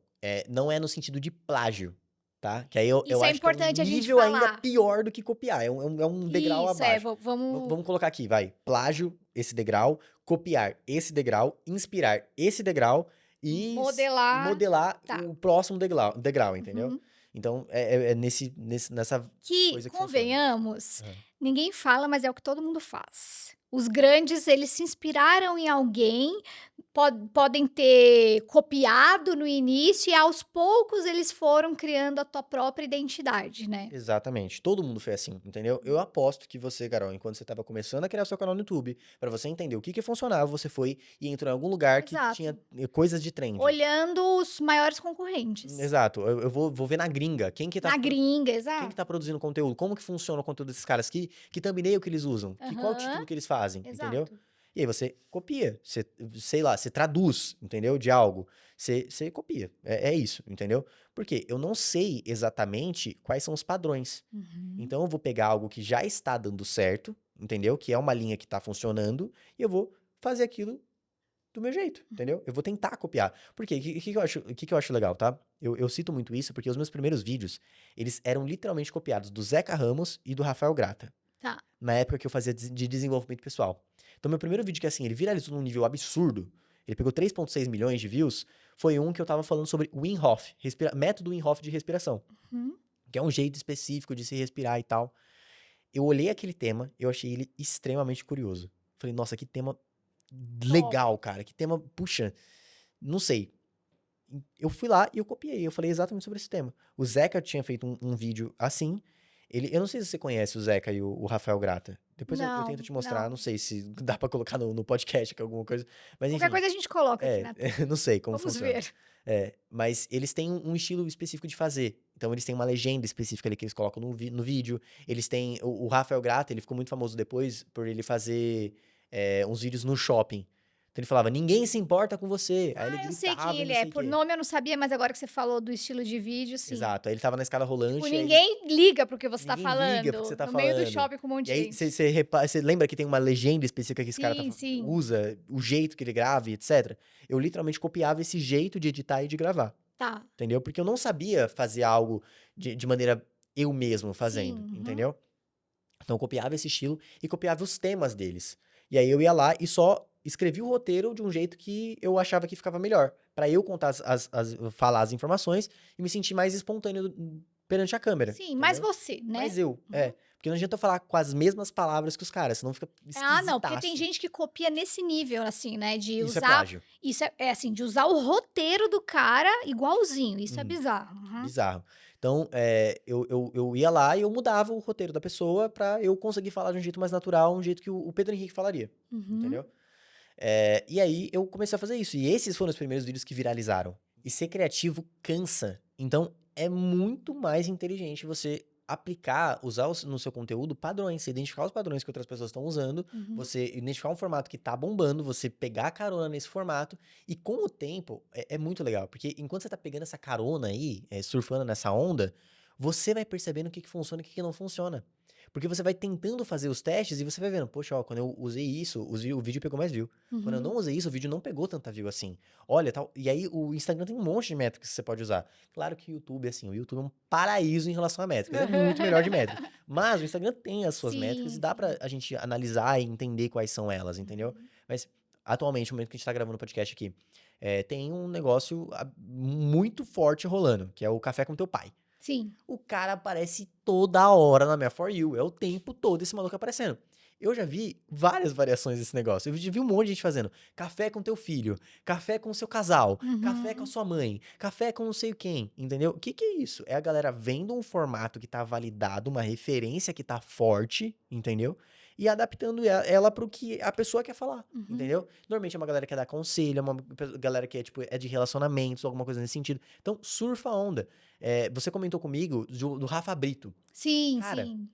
não é no sentido de plágio, tá? Que aí eu Isso é acho que é um importante a gente nível ainda falar. pior do que copiar, é um degrau Isso, é, abaixo. vamos Vamos colocar aqui, vai, plágio, esse degrau, copiar esse degrau, inspirar esse degrau e modelar. modelar Tá. o próximo degrau, entendeu? Uhum. Então, é nessa Que, coisa que funciona. convenhamos, Hã. ninguém fala, mas é o que todo mundo faz. Os grandes, eles se inspiraram em alguém, podem ter copiado no início e aos poucos eles foram criando a tua própria identidade, né. Exatamente, todo mundo foi assim, entendeu? Eu aposto que você, Carol, enquanto você estava começando a criar seu canal no YouTube, pra você entender o que que funcionava, você foi e entrou em algum lugar que tinha Exato. coisas de trend. Olhando os maiores concorrentes. Exato, eu vou ver na gringa, Na gringa, quem que tá exato. produzindo conteúdo, como que funciona o conteúdo desses caras, que thumbnail que eles usam, qual o Aham, título que eles fazem, entendeu? exato. E aí você copia, você, sei lá, você traduz, entendeu? De algo, você copia, é isso, entendeu? Porque eu não sei exatamente quais são os padrões. Uhum. Então eu vou pegar algo que já está dando certo, entendeu? Que é uma linha que tá funcionando, e eu vou fazer aquilo do meu jeito, entendeu? Eu vou tentar copiar. Por quê? O que que eu acho legal, tá? Eu cito muito isso porque os meus primeiros vídeos, eles eram literalmente copiados do Zeca Ramos e do Rafael Grata, Tá. na época que eu fazia de desenvolvimento pessoal. Então meu primeiro vídeo que assim, ele viralizou num nível absurdo, ele pegou 3,6 milhões de views, foi um que eu tava falando sobre Wim Hof, método Wim Hof de respiração, Uhum. que é um jeito específico de se respirar e tal. Eu olhei aquele tema, eu achei ele extremamente curioso. Falei, nossa, que tema Top. legal, cara. Que tema, puxa, não sei. Eu fui lá e eu copiei. Eu falei exatamente sobre esse tema. O Zeca tinha feito um vídeo assim. Eu não sei se você conhece o Zeca e o Rafael Grata. Depois eu tento Não, te mostrar, não. não sei se dá pra colocar no podcast aqui alguma coisa. Mas Qualquer enfim, coisa a gente coloca aqui na tela. não sei como Vamos funciona. ver. Mas eles têm um estilo específico de fazer. Então eles têm uma legenda específica ali que eles colocam no vídeo. Eles têm. O Rafael Grata, ele ficou muito famoso depois por ele fazer uns vídeos no shopping. Então ele falava, ninguém se importa com você. Aí ele Ah, eu sei quem gritava e ele não é. sei o Por quê. nome eu não sabia, mas agora que você falou do estilo de vídeo, sim. Exato. Aí ele tava na escada Tipo, rolante, aí ele ninguém liga pro que você tá ninguém liga pro que você falando, tá no meio do falando. shopping com um monte E de aí gente. você lembra que tem uma legenda específica que esse cara Sim, sim. usa, o jeito que ele grava, e etc. Eu literalmente copiava esse jeito de editar e de gravar, Tá. entendeu? Porque eu não sabia fazer algo de maneira eu mesmo Sim, fazendo, uhum. entendeu? Então eu copiava esse estilo e copiava os temas deles. E aí eu ia lá e só escrevia o roteiro de um jeito que eu achava que ficava melhor. Pra eu contar falar as informações e me sentir mais espontâneo perante a câmera, Sim, mais entendeu? você, né? Mas eu, Uhum. Porque não adianta eu falar com as mesmas palavras que os caras, senão fica Ah, não, porque tem esquisitaço. gente que copia nesse nível, assim, né, de Isso é usar plágio. isso é assim, de usar o roteiro do cara igualzinho, isso é Uhum, bizarro. Uhum. bizarro. Então, eu ia lá e eu mudava o roteiro da pessoa pra eu conseguir falar de um jeito mais natural, um jeito que o Pedro Henrique falaria, Uhum. entendeu? E aí eu comecei a fazer isso. E esses foram os primeiros vídeos que viralizaram. E ser criativo cansa. Então é muito mais inteligente você aplicar, usar no seu conteúdo padrões, você identificar os padrões que outras pessoas estão usando, Uhum. você identificar um formato que tá bombando, você pegar a carona nesse formato. E com o tempo, é muito legal, porque enquanto você tá pegando essa carona aí, surfando nessa onda, você vai percebendo o que funciona e o que não funciona. Porque você vai tentando fazer os testes e você vai vendo, poxa, ó, quando eu usei isso, o vídeo pegou mais view. Quando eu Uhum. não usei isso, o vídeo não pegou tanta view assim. Olha, tal. E aí o Instagram tem um monte de métricas que você pode usar. Claro que o YouTube, assim, o YouTube é um paraíso em relação a métricas. É muito melhor de métrica. Mas o Instagram tem as suas métricas e Sim, dá pra sim. a gente analisar e entender quais são elas, entendeu? Uhum. Mas atualmente, no momento que a gente tá gravando o podcast aqui, tem um negócio muito forte rolando, que é o Café com Teu Pai. Sim. O cara aparece toda hora na minha For You. É o tempo todo esse maluco aparecendo. Eu já vi várias variações desse negócio. Eu já vi um monte de gente fazendo café com teu filho, café com seu casal, café com a Uhum. sua mãe, café com não sei quem, entendeu? O que é isso? É a galera vendo um formato que tá validado, uma referência que tá forte, entendeu? E adaptando ela pro que a pessoa quer falar, Uhum. entendeu? Normalmente é uma galera que quer dar conselho, é uma galera que é de relacionamentos, alguma coisa nesse sentido. Então, surfa a onda. Você comentou comigo do Rafa Brito. Sim, Cara, sim.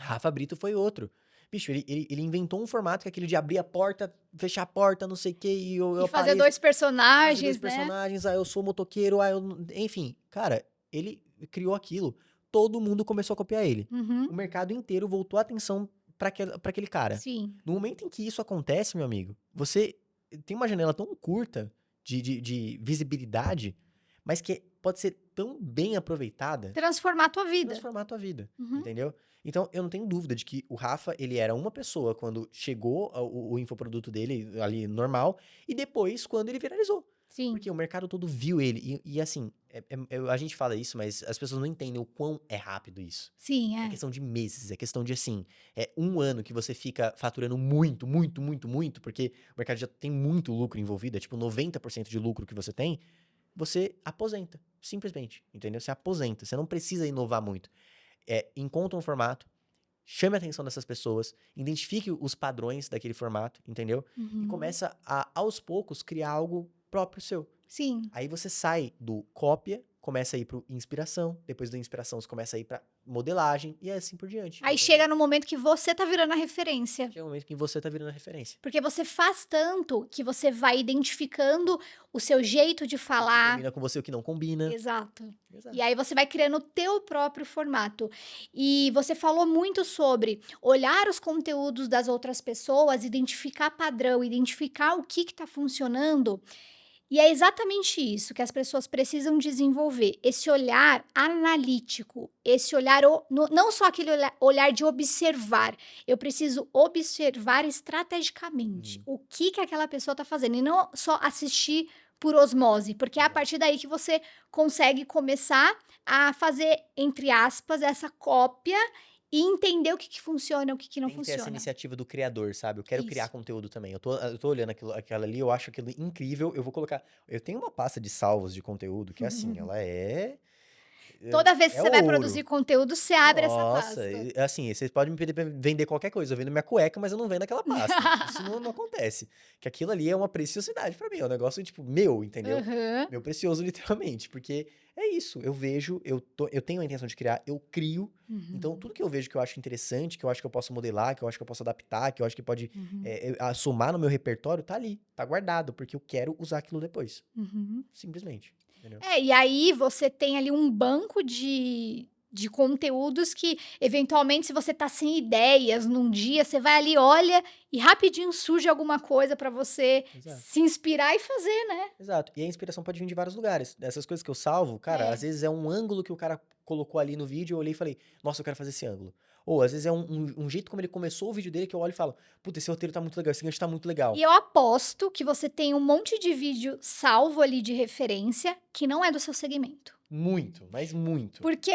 Rafa Brito foi outro. Bicho, ele inventou um formato que é aquele de abrir a porta, fechar a porta, não sei o quê, e eu E fazer apareço, 2 fazer dois personagens, né. personagens, eu sou motoqueiro, enfim. Cara, ele criou aquilo. Todo mundo começou a copiar ele. O Uhum. mercado inteiro voltou a atenção pra aquele cara. Sim. No momento em que isso acontece, meu amigo, você tem uma janela tão curta de visibilidade, mas que pode ser tão bem aproveitada, Transformar a tua vida. transformar a tua vida, Uhum. entendeu? Então, eu não tenho dúvida de que o Rafa, ele era uma pessoa quando chegou o infoproduto dele ali normal, e depois quando ele viralizou. Sim. Porque o mercado todo viu ele. E assim, a gente fala isso, mas as pessoas não entendem o quão é rápido isso. Sim, É é. questão de meses, é questão de assim, um ano que você fica faturando muito, muito, muito, muito, porque o mercado já tem muito lucro envolvido, é tipo 90% de lucro que você tem, você aposenta, simplesmente, entendeu? Você aposenta, você não precisa inovar muito. Encontra um formato, chame a atenção dessas pessoas, identifique os padrões daquele formato, entendeu? E Uhum. começa a, aos poucos, criar algo próprio seu. Sim. Aí você sai do cópia, começa a ir pro inspiração, depois da inspiração você começa a ir pra modelagem e assim por diante, Aí entendeu? chega no momento que você tá virando a referência. Chega um momento que você tá virando a referência. Porque você faz tanto que você vai identificando o seu jeito de O que falar. combina com você, o que não combina. Exato. E Exato. aí você vai criando o teu próprio formato. E você falou muito sobre olhar os conteúdos das outras pessoas, identificar padrão, identificar o que está funcionando. E é exatamente isso que as pessoas precisam desenvolver, esse olhar analítico, esse olhar, não só aquele olhar de observar, eu preciso observar estrategicamente Uhum, o que aquela pessoa está fazendo, e não só assistir por osmose, porque é a exato. partir daí que você consegue começar a fazer, entre aspas, essa cópia e entender o que funciona, o que não Tem que ter essa funciona. iniciativa do criador, sabe? Eu quero criar Isso. conteúdo também. Eu tô olhando aquela ali, eu acho aquilo incrível. Eu vou colocar. Eu tenho uma pasta de salvos de conteúdo que é assim, ela é. Toda vez que é você vai ouro. produzir conteúdo, você abre essa Nossa, pasta. assim, vocês podem me pedir pra vender qualquer coisa. Eu vendo minha cueca, mas eu não vendo aquela pasta. Isso não acontece. Que aquilo ali é uma preciosidade pra mim. É um negócio, tipo, meu, entendeu? Aham. Meu precioso, literalmente. Porque é isso. Eu vejo, eu tenho a intenção de criar, eu crio. Então, Uhum. tudo que eu vejo que eu acho interessante, que eu acho que eu posso modelar, que eu acho que eu posso adaptar, que eu acho que pode Uhum. somar no meu repertório, tá ali, tá guardado, porque eu quero usar aquilo depois. Uhum. Simplesmente. Entendeu? É, e aí você tem ali um banco de conteúdos que, eventualmente, se você tá sem ideias num dia, você vai ali, olha e rapidinho surge alguma coisa pra você Exato. se inspirar e fazer, né. Exato. E a inspiração pode vir de vários lugares. Essas coisas que eu salvo, cara, às É. vezes é um ângulo que o cara colocou ali no vídeo, eu olhei e falei, nossa, eu quero fazer esse ângulo. Ou às vezes é um jeito como ele começou o vídeo dele que eu olho e falo, puta, esse roteiro tá muito legal, esse gancho tá muito E legal. eu aposto que você tem um monte de vídeo salvo ali de referência, que não é do seu segmento. Muito, mas muito. Porque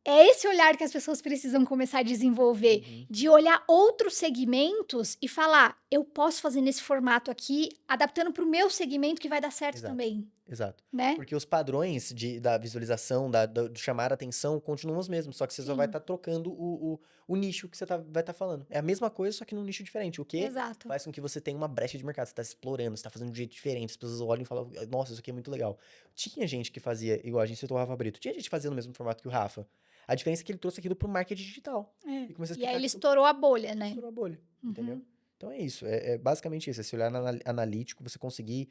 é esse olhar que as pessoas precisam começar a desenvolver, Uhum. de olhar outros segmentos e falar: "Eu posso fazer nesse formato aqui, adaptando para o meu segmento que vai dar certo Exato, também", exato. né. Porque os padrões da visualização, do chamar a atenção, continuam os mesmos, só que você só vai Sim, estar trocando o nicho que você vai estar falando. É a mesma coisa, só que num nicho diferente. O que exato. faz com que você tenha uma brecha de mercado. Você está explorando, você está fazendo de um jeito diferente. As pessoas olham e falam, nossa, isso aqui é muito legal. Tinha gente que fazia, igual a gente citou o Rafa Brito, tinha gente que fazia no mesmo formato que o Rafa. A diferença é que ele trouxe aquilo pro marketing digital. É. E começou a E aí explicar ele aquilo, estourou a bolha, né. estourou a bolha, entendeu? Uhum. Então é isso, é basicamente isso. Esse olhar analítico, você conseguir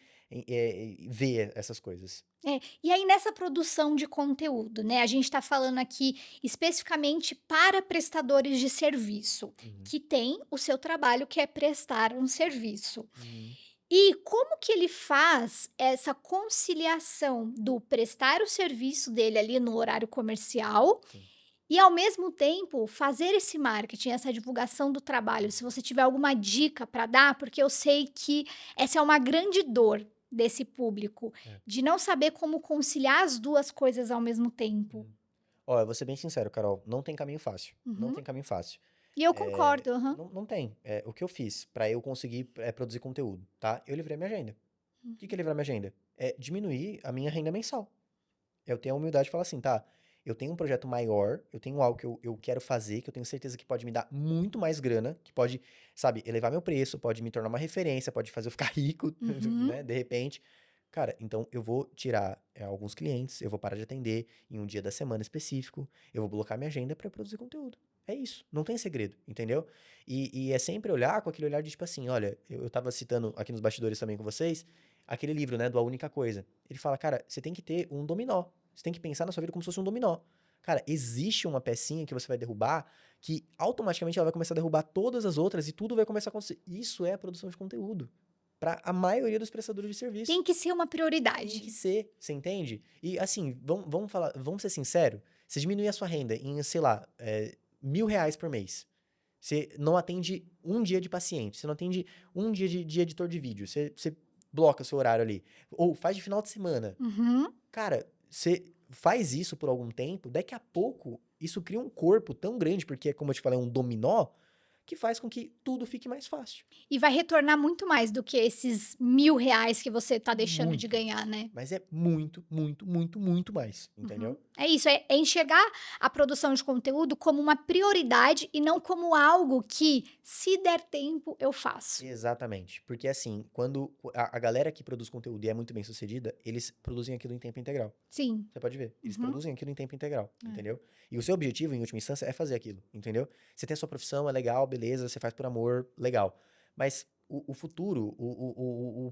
ver essas coisas. É, e aí nessa produção de conteúdo, né, a gente está falando aqui especificamente para prestadores de serviço, Uhum. que tem o seu trabalho que é prestar um serviço. Uhum. E como que ele faz essa conciliação do prestar o serviço dele ali no horário comercial Sim. e, ao mesmo tempo, fazer esse marketing, essa divulgação do trabalho? Se você tiver alguma dica para dar, porque eu sei que essa é uma grande dor desse público, É. de não saber como conciliar as duas coisas ao mesmo tempo. Uhum. Ó, eu vou ser bem sincero, Carol, não tem caminho fácil. Não Uhum. tem caminho fácil. E eu concordo, aham. Não tem. O que eu fiz pra eu conseguir produzir conteúdo, tá? Eu livrei minha agenda. O que que é livrar minha agenda? É diminuir a minha renda mensal. Eu tenho a humildade de falar assim, tá? Eu tenho um projeto maior, eu tenho algo que eu quero fazer, que eu tenho certeza que pode me dar muito mais grana, que pode, sabe, elevar meu preço, pode me tornar uma referência, pode fazer eu ficar rico, Uhum. né, de repente. Cara, então eu vou tirar alguns clientes, eu vou parar de atender em um dia da semana específico, eu vou bloquear minha agenda para produzir conteúdo. É isso, não tem segredo, entendeu? E é sempre olhar com aquele olhar de tipo assim, olha, eu tava citando aqui nos bastidores também com vocês, aquele livro, né, do A Única Coisa. Ele fala, cara, você tem que ter um dominó. Você tem que pensar na sua vida como se fosse um dominó. Cara, existe uma pecinha que você vai derrubar que automaticamente ela vai começar a derrubar todas as outras e tudo vai começar a acontecer. Isso é a produção de conteúdo. Para a maioria dos prestadores de serviço. Tem que ser uma Tem que prioridade. ser, você entende? E assim, vamos falar, vamos ser sinceros. Você diminuir a sua renda em, sei lá, R$ 1.000 por mês. Você não atende um dia de paciente. Você não atende um dia de editor de vídeo. Você bloca o seu horário ali. Ou faz de final de semana. Uhum. Cara, você faz isso por algum tempo, daqui a pouco isso cria um corpo tão grande, porque, como eu te falei, é um dominó, que faz com que tudo fique mais fácil. E vai retornar muito mais do que esses R$ 1.000 que você tá deixando de Muito. ganhar, né. Mas é muito, muito, muito, muito mais, Uhum. entendeu? É isso, é enxergar a produção de conteúdo como uma prioridade e não como algo que, se der tempo, eu faço. Exatamente. Porque assim, quando a galera que produz conteúdo e é muito bem sucedida, eles produzem aquilo em tempo integral. Sim. Você pode ver. Eles Uhum. produzem aquilo em tempo integral, É. entendeu? E o seu objetivo, em última instância, é fazer aquilo, entendeu? Você tem a sua profissão, é legal, beleza, você faz por amor, legal. Mas o futuro,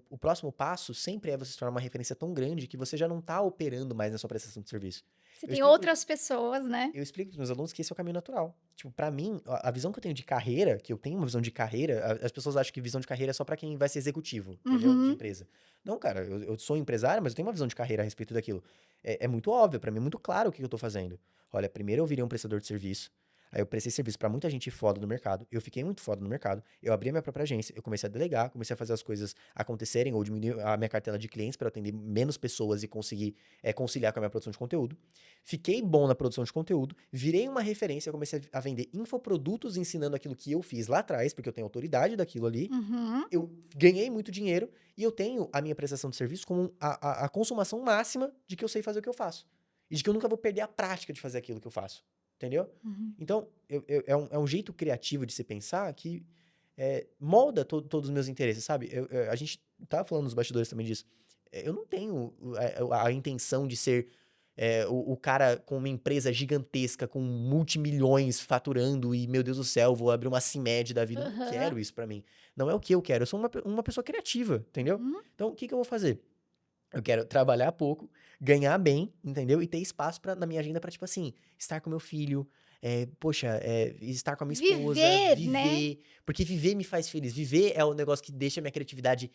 o próximo passo sempre é você se tornar uma referência tão grande que você já não tá operando mais na sua prestação de serviço. Você Eu tem explico outras pessoas, né. eu explico para meus alunos que esse é o caminho natural. Tipo, pra mim, a visão que eu tenho de carreira, que eu tenho uma visão de carreira, as pessoas acham que visão de carreira é só pra quem vai ser executivo, entendeu? De Uhum. empresa. Não, cara, eu sou empresário, mas eu tenho uma visão de carreira a respeito daquilo. É muito óbvio, pra mim é muito claro o que eu tô fazendo. Olha, primeiro eu virei um prestador de serviço, aí eu prestei serviço pra muita gente foda no mercado, eu fiquei muito foda no mercado, eu abri a minha própria agência, eu comecei a delegar, comecei a fazer as coisas acontecerem ou diminuir a minha cartela de clientes pra eu atender menos pessoas e conseguir conciliar com a minha produção de conteúdo. Fiquei bom na produção de conteúdo, virei uma referência, eu comecei a vender infoprodutos ensinando aquilo que eu fiz lá atrás, porque eu tenho autoridade daquilo ali. Uhum. Eu ganhei muito dinheiro e eu tenho a minha prestação de serviço como a consumação máxima de que eu sei fazer o que eu faço. e de que eu nunca vou perder a prática de fazer aquilo que eu faço, entendeu? Uhum. Então, é um jeito criativo de se pensar que molda todos os meus interesses, sabe? A gente tava falando nos bastidores também disso. Eu não tenho a intenção de ser o cara com uma empresa gigantesca, com multimilhões faturando e, meu Deus do céu, vou abrir uma CIMED da vida. Eu não Aham. quero isso pra mim. Não é o que eu quero. Eu sou uma pessoa criativa, entendeu? Uhum. Então, o que que eu vou fazer? Eu quero trabalhar pouco, ganhar bem, entendeu? E ter espaço na minha agenda pra, tipo assim, estar com meu filho, poxa, estar com a minha esposa, Viver, né? viver. Porque viver me faz feliz. Viver é o negócio que deixa a minha criatividade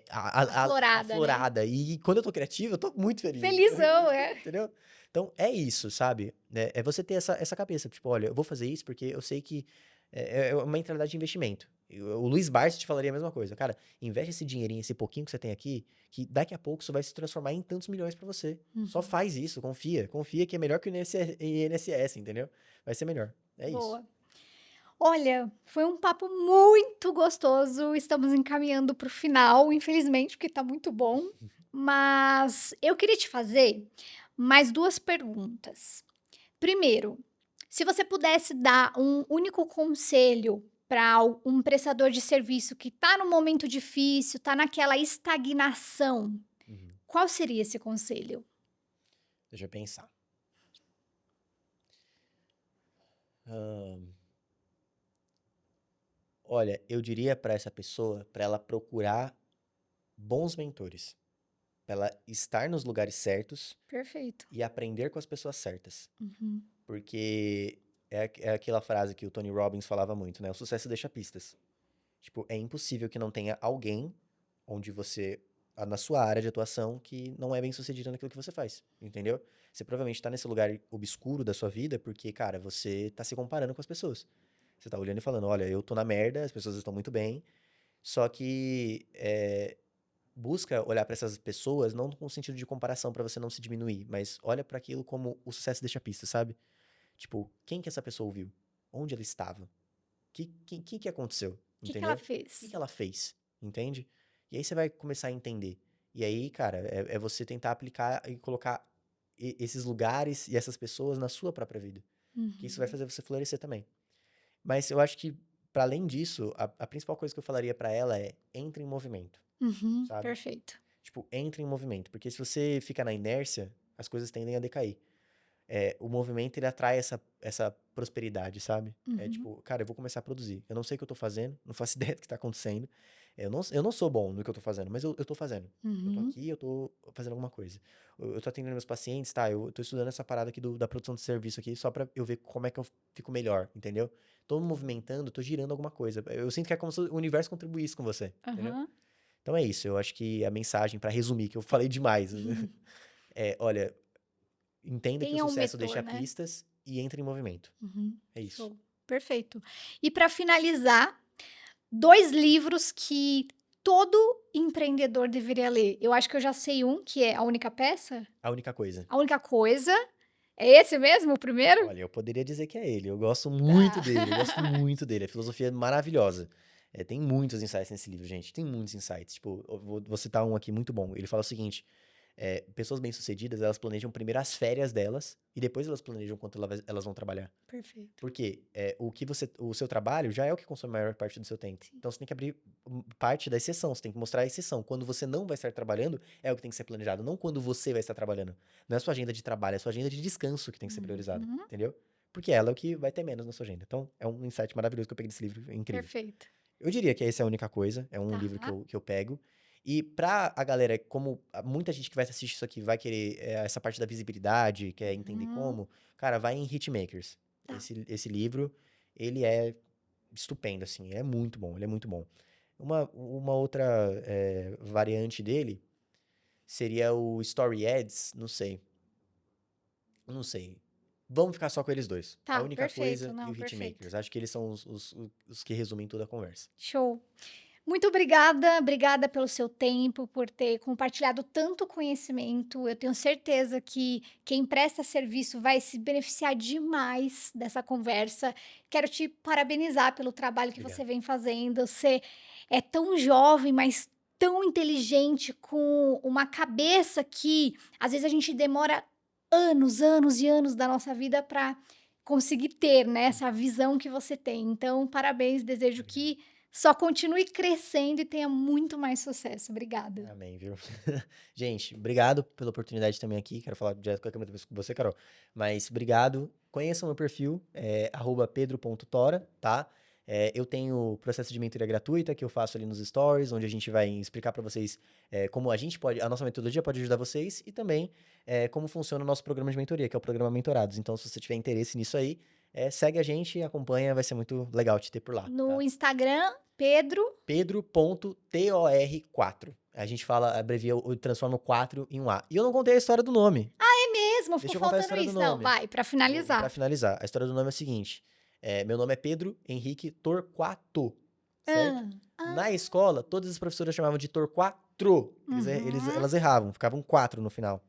Aflorada, né? aflorada. E quando eu tô criativo, eu tô muito feliz. Felizão, é. Entendeu? Então, é isso, sabe? É você ter essa cabeça. Tipo, olha, eu vou fazer isso porque eu sei que é uma mentalidade de investimento. O Luiz Barsi te falaria a mesma coisa. Cara, investe esse dinheirinho, esse pouquinho que você tem aqui, que daqui a pouco isso vai se transformar em tantos milhões pra você. Só Uhum. faz isso, confia. Confia que é melhor que o INSS, entendeu? Vai ser melhor. É isso. Boa. Olha, foi um papo muito gostoso. Estamos encaminhando para o final, infelizmente, porque está muito bom. Mas eu queria te fazer mais 2 perguntas. Primeiro, se você pudesse dar um único conselho para um prestador de serviço que está num momento difícil, está naquela estagnação, Uhum. qual seria esse conselho? Deixa eu pensar. Ahn, olha, eu diria pra essa pessoa, pra ela procurar bons mentores. Pra ela estar nos lugares certos Perfeito. e aprender com as pessoas certas. Uhum. Porque é aquela frase que o Tony Robbins falava muito, né? O sucesso deixa pistas. Tipo, é impossível que não tenha alguém onde você, na sua área de atuação, que não é bem sucedido naquilo que você faz, entendeu? Você provavelmente tá nesse lugar obscuro da sua vida porque, cara, você tá se comparando com as pessoas. Você tá olhando e falando, olha, eu tô na merda, as pessoas estão muito bem, só que busca olhar pra essas pessoas não com sentido de comparação pra você não se diminuir, mas olha pra aquilo como o sucesso deixa pista, sabe? Tipo, quem que essa pessoa ouviu? Onde ela estava? Que aconteceu? O que ela Entendeu? O que fez? que ela fez? Entende? E aí você vai começar a entender. E aí, cara, é você tentar aplicar e colocar esses lugares e essas pessoas na sua própria vida. Que isso vai Uhum. fazer você florescer também. Mas eu acho que, para além disso, a principal coisa que eu falaria pra ela é entre em movimento, Uhum. sabe? Perfeito. Tipo, entre em movimento. Porque se você fica na inércia, as coisas tendem a decair. O movimento ele atrai essa prosperidade, sabe? É Uhum. tipo, cara, eu vou começar a produzir. Eu não sei o que eu tô fazendo, não faço ideia do que tá acontecendo. Eu não sou bom no que eu tô fazendo, mas eu tô fazendo. Eu tô Uhum. aqui, eu tô fazendo alguma coisa. Eu tô atendendo meus pacientes, tá? Eu tô estudando essa parada aqui da produção de serviço aqui, só pra eu ver como é que eu fico melhor, entendeu? Tô me movimentando, tô girando alguma coisa. Eu sinto que é como se o universo contribuísse com você, entendeu? Aham. Então é isso, eu acho que a mensagem, pra resumir, que eu falei demais, né? Olha, entenda que o Tenha um sucesso mentor, deixa né? pistas e entre em movimento. Uhum. É isso. Show. Perfeito. E para finalizar, 2 livros que todo empreendedor deveria ler. Eu acho que eu já sei um, que é A Única Peça? A única coisa. A Única Coisa. É esse mesmo, o primeiro? Olha, eu poderia dizer que é ele. Eu gosto muito Tá. dele. Eu gosto muito dele. A filosofia é maravilhosa. Tem muitos insights nesse livro, gente. Tem muitos insights. Tipo, eu vou citar um aqui muito bom. Ele fala o seguinte: pessoas bem-sucedidas, elas planejam primeiro as férias delas e depois elas planejam quanto elas vão trabalhar. Perfeito. Porque o seu trabalho já é o que consome a maior parte do seu tempo. Sim. Então você tem que abrir parte da exceção, você tem que mostrar a exceção. Quando você não vai estar trabalhando, é o que tem que ser planejado, não quando você vai estar trabalhando. Não é a sua agenda de trabalho, é a sua agenda de descanso que tem que ser priorizada, Uhum. entendeu? Porque ela é o que vai ter menos na sua agenda. Então, é um insight maravilhoso que eu peguei desse livro, é incrível. Perfeito. Eu diria que essa é a única coisa, é um livro Tá. que eu pego. E pra a galera, como muita gente que vai assistir isso aqui vai querer essa parte da visibilidade, quer entender Uhum. como, cara, vai em Hitmakers. Tá. Esse livro, ele é estupendo, assim, é muito bom, ele é muito bom. Uma outra variante dele seria o Story Ads, não sei, não sei. Vamos ficar só com eles dois. A Tá, única perfeito. coisa e o Não, perfeito. Hitmakers. Acho que eles são os que resumem toda a conversa. Show. Muito obrigada, obrigada pelo seu tempo, por ter compartilhado tanto conhecimento. Eu tenho certeza que quem presta serviço vai se beneficiar demais dessa conversa. Quero te parabenizar pelo trabalho que você Obrigado. vem fazendo. Você é tão jovem, mas tão inteligente, com uma cabeça que às vezes a gente demora anos, anos e anos da nossa vida para conseguir ter, né, essa visão que você tem. Então, parabéns, desejo que só continue crescendo e tenha muito mais sucesso. Obrigada. Amém, viu? Gente, obrigado pela oportunidade também aqui. Quero falar direto com a câmera com você, Carol. Mas obrigado. Conheçam meu perfil, @pedro.tora, tá? Eu tenho processo de mentoria gratuita que eu faço ali nos stories, onde a gente vai explicar para vocês como a nossa metodologia pode ajudar vocês e também como funciona o nosso programa de mentoria, que é o programa Mentorados. Então, se você tiver interesse nisso aí, segue a gente, acompanha, vai ser muito legal te ter por lá, No tá? Instagram, Pedro. Pedro.tor4. A gente fala, abrevia, eu transforma o 4 em um A. E eu não contei a história do nome. É mesmo, ficou Deixa eu contar a faltando história do isso. Não, nome. vai, para Pra finalizar. finalizar, a história do nome é a seguinte. Meu nome é Pedro Henrique Torquato, certo? Hã. Na Ah. escola, todas as professoras chamavam de Torquatro. Uhum. Elas erravam, ficavam 4 no final.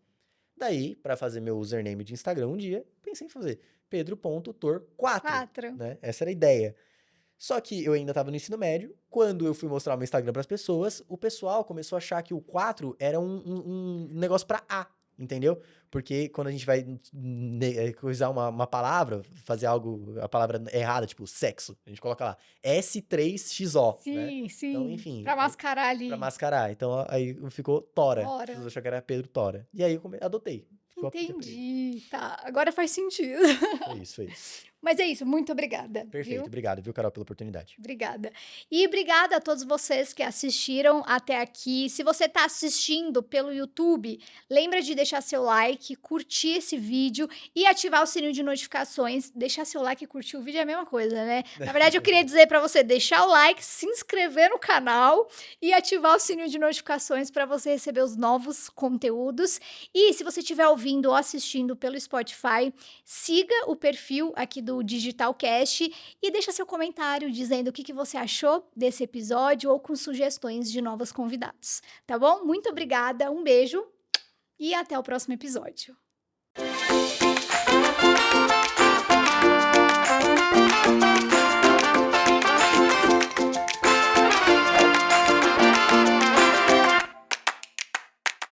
Daí, pra fazer meu username de Instagram um dia, pensei em fazer Pedro.tor4, 4. né? Essa era a ideia. Só que eu ainda estava no ensino médio. Quando eu fui mostrar o meu Instagram para as pessoas, o pessoal começou a achar que o 4 era um negócio para A, entendeu? Porque quando a gente vai coisar uma palavra, fazer algo, a palavra errada, tipo sexo, a gente coloca lá S3XO, né? Sim, Então, sim, enfim, para mascarar pra ali. mascarar. Então, aí ficou Tora. As Tora. pessoas acharam que era Pedro Tora. E aí eu adotei. Ficou apelido. Entendi, tá, agora faz sentido. Foi isso, foi isso. Mas é isso, muito obrigada, Perfeito, viu? obrigado, viu, Carol, pela oportunidade. Obrigada. E obrigada a todos vocês que assistiram até aqui. Se você está assistindo pelo YouTube, lembra de deixar seu like, curtir esse vídeo e ativar o sininho de notificações. Deixar seu like e curtir o vídeo é a mesma coisa, né? Na verdade, eu queria dizer para você deixar o like, se inscrever no canal e ativar o sininho de notificações para você receber os novos conteúdos. E se você estiver ouvindo ou assistindo pelo Spotify, siga o perfil aqui do Digital Cast e deixa seu comentário dizendo o que você achou desse episódio ou com sugestões de novos convidados, tá bom? Muito obrigada, um beijo e até o próximo episódio.